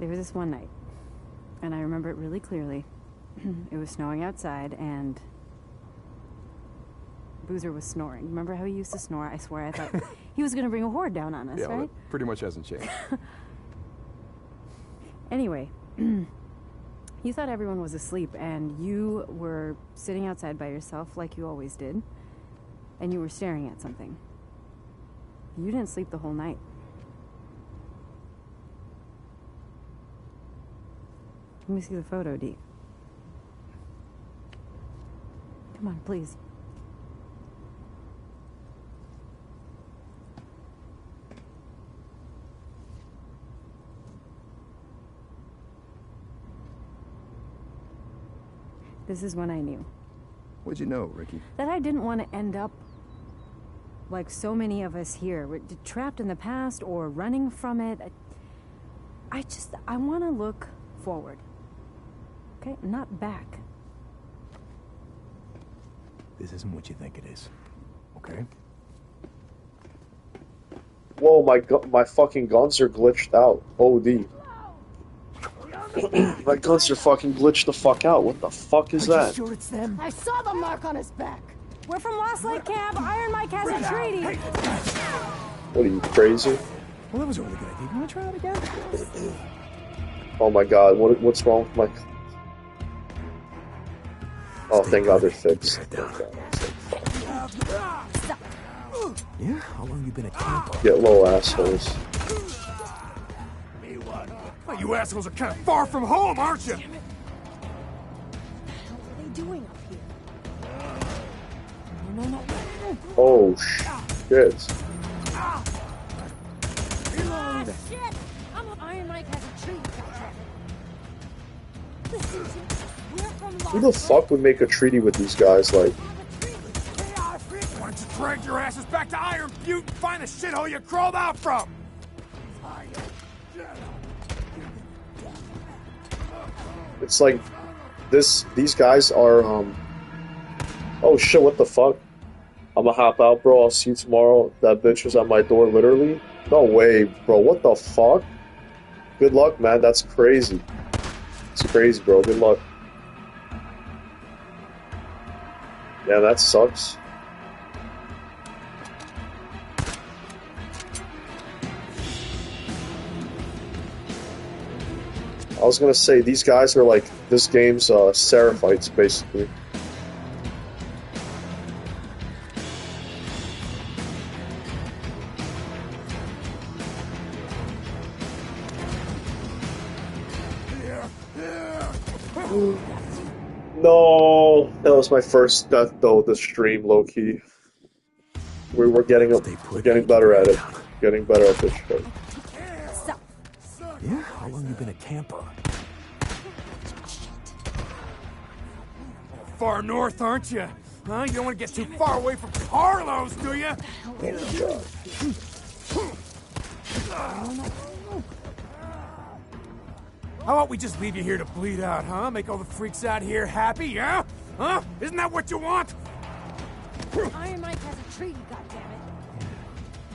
There was this one night, and I remember it really clearly. It was snowing outside, and Boozer was snoring. Remember how he used to snore? I swear I thought he was going to bring a horde down on us, Yeah, right? well, that pretty much hasn't changed. Anyway, you thought everyone was asleep, and you were sitting outside by yourself like you always did, and you were staring at something. You didn't sleep the whole night. Let me see the photo, Dee. Come on, please. This is when I knew. What'd you know, Ricky? That I didn't want to end up like so many of us here, trapped in the past or running from it. I want to look forward. Okay? Not back. This isn't what you think it is. Okay? Whoa, my fucking guns are glitched out. OD. My guns are fucking glitched the fuck out. What the fuck is that? Sure it's them? I saw the mark on his back. We're from Lost Lake Camp. Iron Mike has a treaty. What are you, crazy? Well, that was a really good idea. You want to try it again? Oh my god, what's wrong with my... Oh, thank god they're fixed. Yeah? How long you been at camp? Get low, assholes. Well, you assholes are kind of far from home, aren't you? What are they doing up here? No. Oh, shit. Shit! Iron Mike has a treaty contract. Listen, we're from Who the fuck would make a treaty with these guys? Like, Why don't you drag your asses back to Iron Butte and find the shithole you crawled out from? it's like these guys are oh shit, what the fuck? I'ma hop out, bro. I'll see you tomorrow. That bitch was at my door, literally. No way, bro. What the fuck? Good luck, man. That's crazy. It's crazy, bro. Good luck. Yeah, that sucks. I was gonna say, these guys are like this game's Seraphites, basically. No, that was my first death though. The stream, low key. We're getting better at it. Getting better at this shit. Yeah? How long you been a camper? Far north, aren't you? Huh? You don't want to get too far away from Carlos, do you? How about we just leave you here to bleed out, huh? Make all the freaks out here happy, yeah? Huh? Isn't that what you want? Iron Mike has a treaty, goddammit.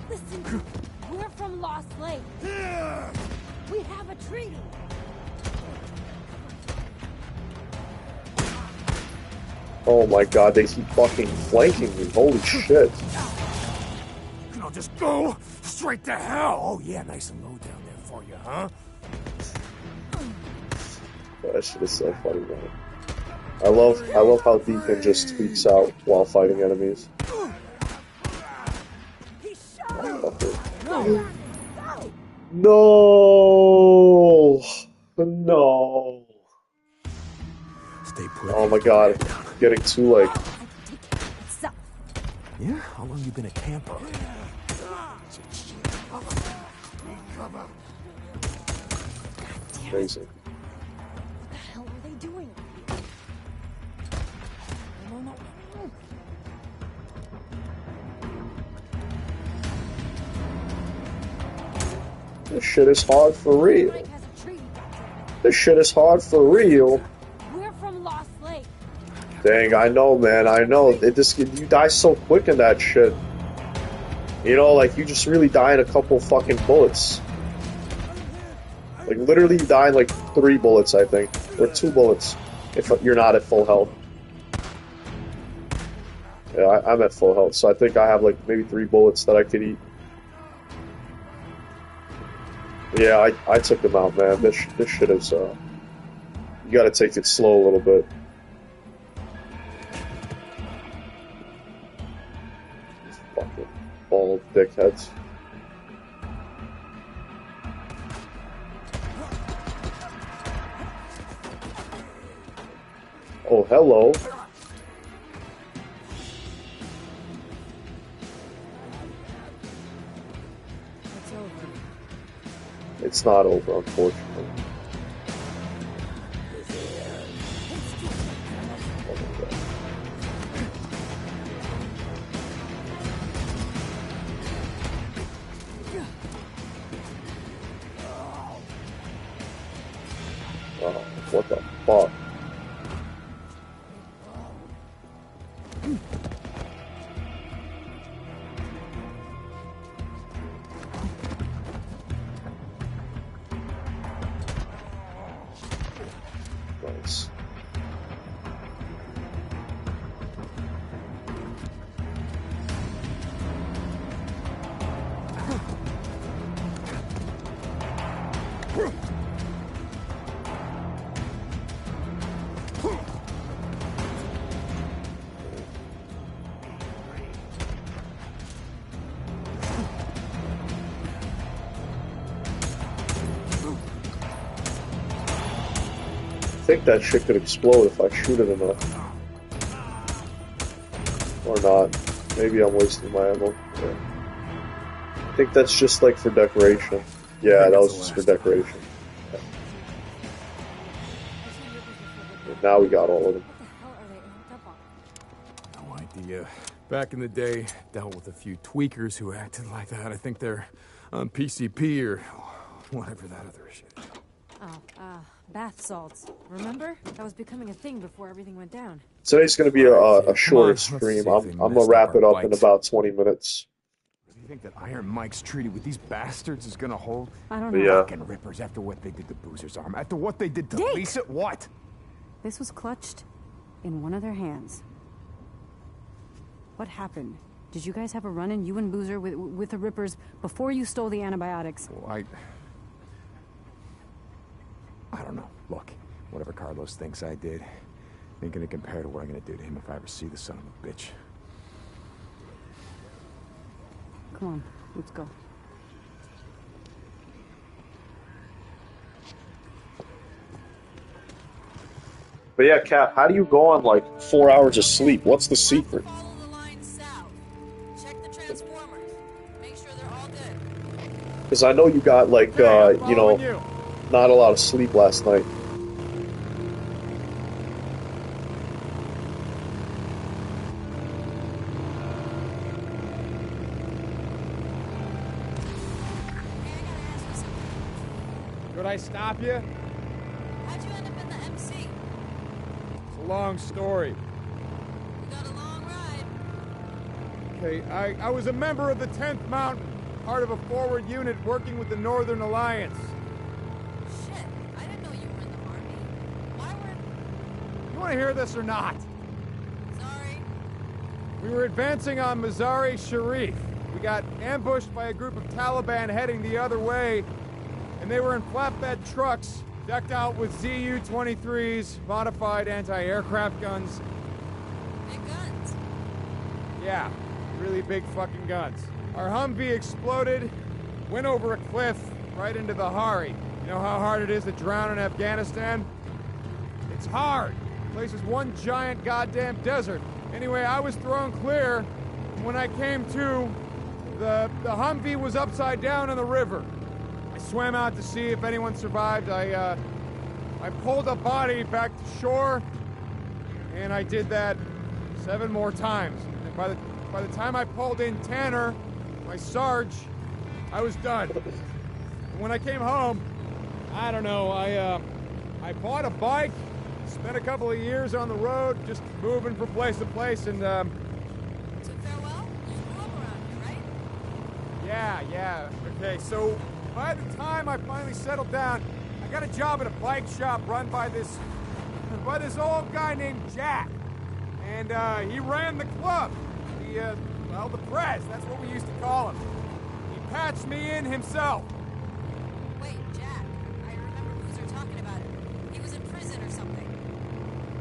Listen, we're from Lost Lake. We have a treaty. Oh my god, they keep fucking flanking me. Holy shit. And I'll just go straight to hell. Oh yeah, nice and low down there for you, huh? Oh, that shit is so funny, man. I love how Deacon just tweaks out while fighting enemies. No! No! Stay put. Oh my god, getting too like... Yeah? How long you been a camper? Crazy. What the hell are they doing? No. This shit is hard for real. This shit is hard for real. We're from Lost Lake. Dang, I know, man. I know. You die so quick in that shit. You know, like, you just really die in a couple fucking bullets. Like, literally you die in, like, 3 bullets, I think. Or 2 bullets. If you're not at full health. Yeah, I'm at full health, so I think I have, like, maybe 3 bullets that I could eat. Yeah, I took them out, man. This shit is, you gotta take it slow a little bit. These fucking bald dickheads. Oh, hello. It's over. It's not over, unfortunately. Oh, what the fuck? Nice. I think that shit could explode if I shoot it enough. Or not. Maybe I'm wasting my ammo. Yeah. I think that's just like for decoration. Yeah, that was just for decoration. Yeah. And now we got all of them. No idea. Back in the day, dealt with a few tweakers who acted like that. I think they're on PCP or whatever that other shit is. Oh, bath salts. Remember? That was becoming a thing before everything went down. Today's going to be a shorter stream. I'm going to wrap it up in about 20 minutes. Do you think that Iron Mike's treaty with these bastards is gonna hold? I don't know. Yeah. Fucking rippers after what they did to Boozer's arm. After what they did to Dick! Lisa, what? This was clutched in one of their hands. What happened? Did you guys have a run-in, you and Boozer, with the Rippers before you stole the antibiotics? Well, I don't know. Look, whatever Carlos thinks I did, ain't gonna compare to what I'm gonna do to him if I ever see the son of a bitch. Come on, let's go. But yeah, Cap, how do you go on like 4 hours of sleep? What's the secret? Follow the line south. Check the transformers. Make sure they're all good. Because I know you got like, you know, not a lot of sleep last night. Could I stop you? How'd you end up in the MC? It's a long story. We got a long ride. Okay, I was a member of the 10th Mountain, part of a forward unit working with the Northern Alliance. Shit, I didn't know you were in the Army. Why were... You want to hear this or not? Sorry. We were advancing on Mazar-e Sharif. We got ambushed by a group of Taliban heading the other way, and they were in flatbed trucks, decked out with ZU-23s, modified anti-aircraft guns. Big guns. Yeah, really big fucking guns. Our Humvee exploded, went over a cliff right into the Hari. You know how hard it is to drown in Afghanistan? It's hard. The place is one giant goddamn desert. Anyway, I was thrown clear, and when I came to, the Humvee was upside down in the river. I swam out to see if anyone survived. I pulled a body back to shore, and I did that 7 more times. And by the time I pulled in Tanner, my Sarge, I was done. And when I came home, I don't know, I bought a bike, spent a couple of years on the road, just moving from place to place, and So farewell? You grew up around here, right? yeah. Okay, so by the time I finally settled down, I got a job at a bike shop run by this old guy named Jack. And he ran the club. The press, that's what we used to call him. He patched me in himself. Wait, Jack. I remember Boozer talking about it. He was in prison or something.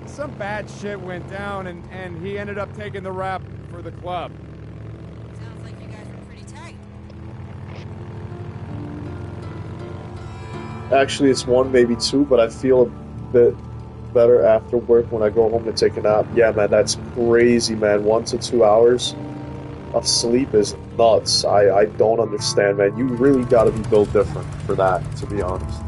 Some bad shit went down, and he ended up taking the rap for the club. Sounds like you guys were pretty tight. Actually, it's 1, maybe 2, but I feel a bit better after work when I go home to take a nap. Yeah, man, that's crazy, man. 1 to 2 hours of sleep is nuts. I don't understand, man. You really gotta be built different for that, to be honest.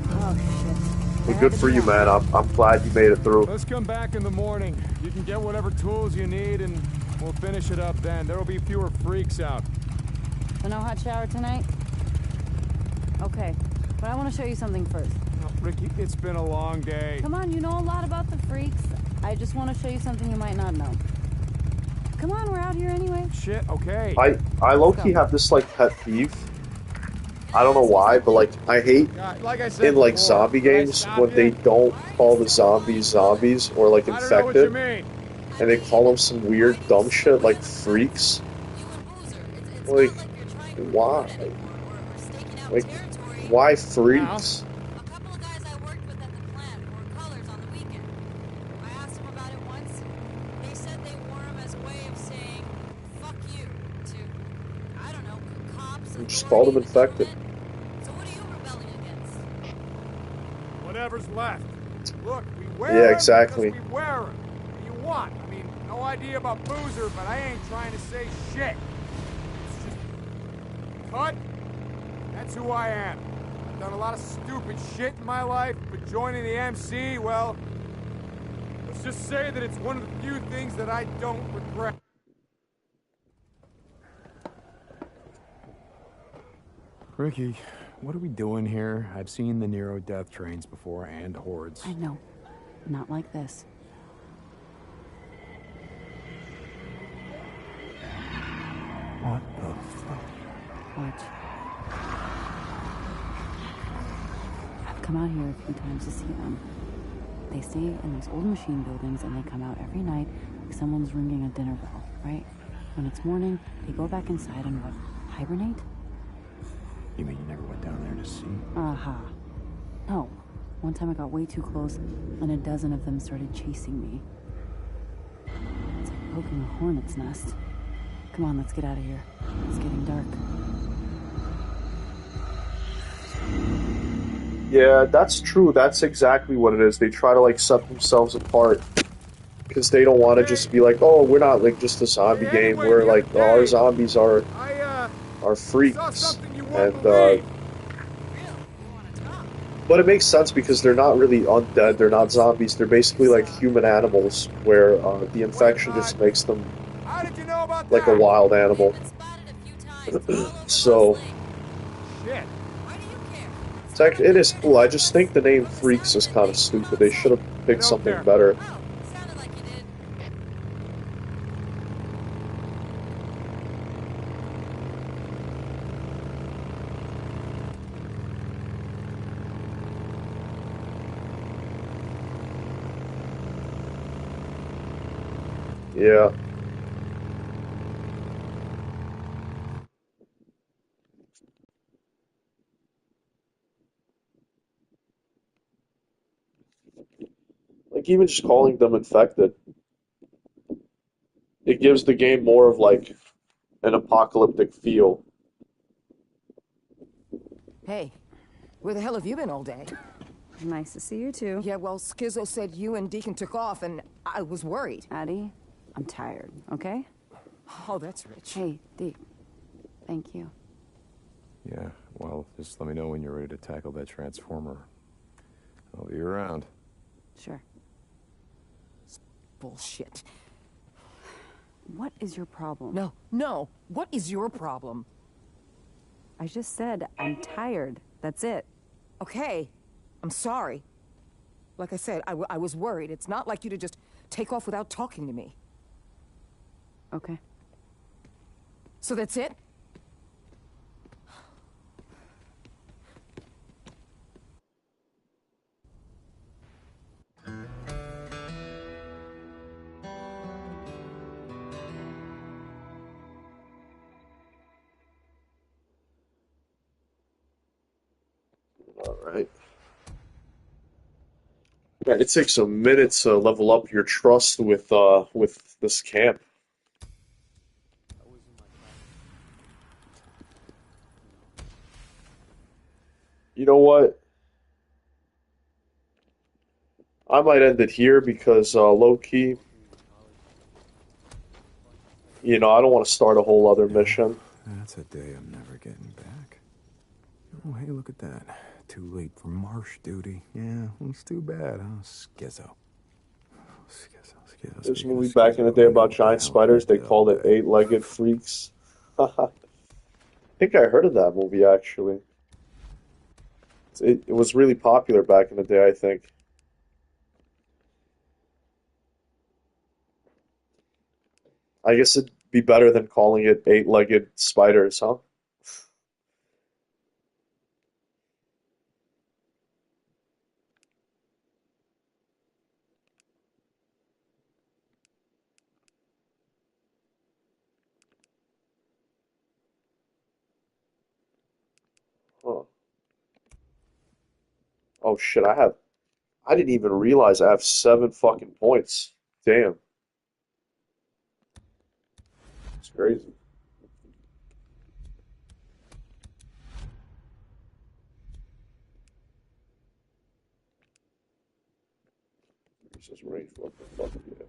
Oh, shit. But good for you, man. I'm glad you made it through. Let's come back in the morning. You can get whatever tools you need, and we'll finish it up then. There'll be fewer freaks out. So no hot shower tonight? Okay, but I want to show you something first. Oh, Ricky, it's been a long day. Come on, you know a lot about the freaks. I just want to show you something you might not know. Come on, we're out here anyway. Shit, okay. I low-key have this, like, pet peeve. I don't know why, but, like, I hate like I said in, like, before, zombie games when they don't call the zombies or, like, infected. And they call them some weird, dumb shit, like freaks. Like, why? Like, why freaks? A couple of guys I worked with at the plant wore colors on the weekend. I asked them about it once. They said they wore them as a way of saying, fuck you, to, I don't know, cops. You just call them infected. So what are you rebelling against? Whatever's left. Look, we wear Yeah, them exactly. because we wear them. What do you want? I mean, no idea about Boozer, but I ain't trying to say shit. It's just... Cut. That's who I am. I've done a lot of stupid shit in my life, but joining the MC, well, let's just say that it's one of the few things that I don't regret. Ricky, what are we doing here? I've seen the Nero death trains before, and hordes. I know. Not like this. What the fuck? Watch. I've come out here a few times to see them. They stay in these old machine buildings, and they come out every night like someone's ringing a dinner bell, right? When it's morning, they go back inside and what? Hibernate? You mean you never went down there to see? Aha. No. One time I got way too close, and a dozen of them started chasing me. It's like poking a hornet's nest. Come on, let's get out of here. It's getting dark. Yeah, that's true. That's exactly what it is. They try to like set themselves apart because they don't want to just be like, oh, we're not like just a zombie game. Anyway, We're the other like our day, zombies are saw freaks, something you won't and believe. but it makes sense because they're not really undead. They're not zombies. They're basically like human animals, where the infection just makes them How did you know about like a that? wild animal. So Shit. it is cool. I just think the name Freaks is kind of stupid. They should have picked something better. Yeah. Like even just calling them infected, it gives the game more of like an apocalyptic feel. Hey, where the hell have you been all day? Nice to see you too. Yeah, well, Schizo said you and Deacon took off, and I was worried. Addie, I'm tired, okay? Oh, that's rich. Hey, Deke. Thank you. Yeah, well, just let me know when you're ready to tackle that transformer. I'll be around. Sure. Bullshit. What is your problem? No. What is your problem? I just said I'm tired. That's it. Okay. I'm sorry. Like I said, I was worried. It's not like you to just take off without talking to me. Okay. So that's it? All right. Man, it takes a minute to level up your trust with this camp. You know what? I might end it here because low key, I don't want to start a whole other mission. That's a day I'm never getting back. Oh, hey, look at that. Too late for marsh duty. Yeah, it's too bad, huh? Schizo. This movie back in the day about giant spiders, they called it Eight-Legged Freaks. I think I heard of that movie actually. It was really popular back in the day, I think. I guess it'd be better than calling it Eight-Legged Spiders, huh? Huh. Oh shit, I didn't even realize I have 7 fucking points. Damn, it's crazy. Jesus, range, what the fuck, yeah.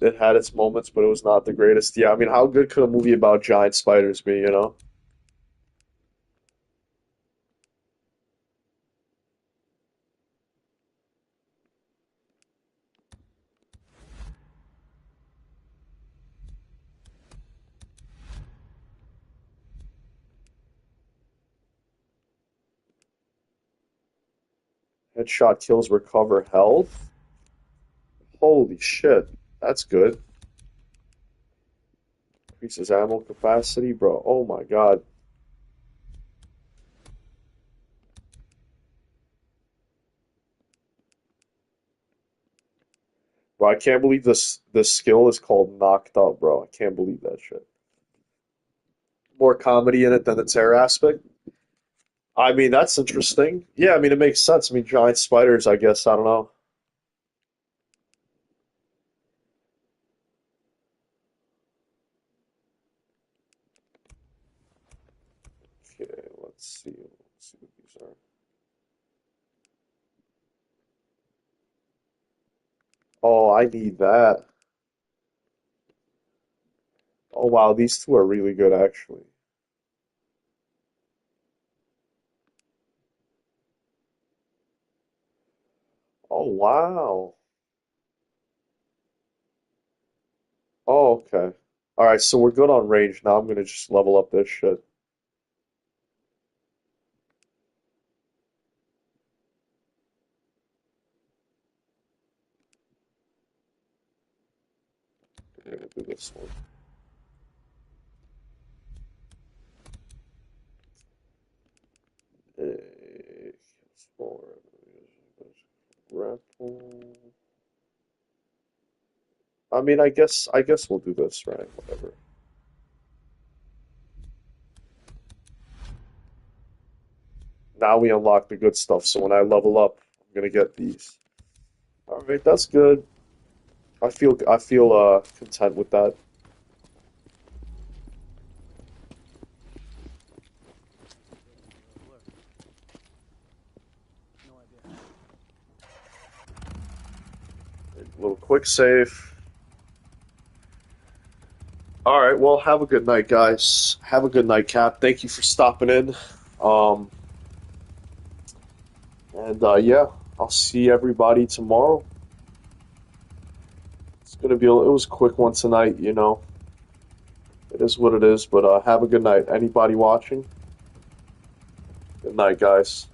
It had its moments, but it was not the greatest. Yeah, I mean, how good could a movie about giant spiders be, you know? Headshot kills recover health? Holy shit, that's good. Increases ammo capacity, bro. Oh my god. Bro, I can't believe this skill is called knocked up, bro. I can't believe that shit. More comedy in it than the terror aspect. I mean, that's interesting. Yeah, I mean, it makes sense. I mean, giant spiders, I guess. I don't know. Okay, let's see. Let's see what these are. Oh, I need that. Oh wow, these two are really good actually. Oh wow. Oh, okay. Alright, so we're good on range. Now I'm gonna just level up this shit. I'm gonna do this one. Grapple. I mean, I guess we'll do this, right? Whatever. Now we unlock the good stuff, so when I level up, I'm gonna get these. Alright, that's good. I feel content with that. A little quick save. Alright, well, have a good night, guys. Have a good night, Cap. Thank you for stopping in. Um, and yeah, I'll see everybody tomorrow. It's gonna be it was a quick one tonight, you know. It is what it is, but have a good night. Anybody watching? Good night, guys.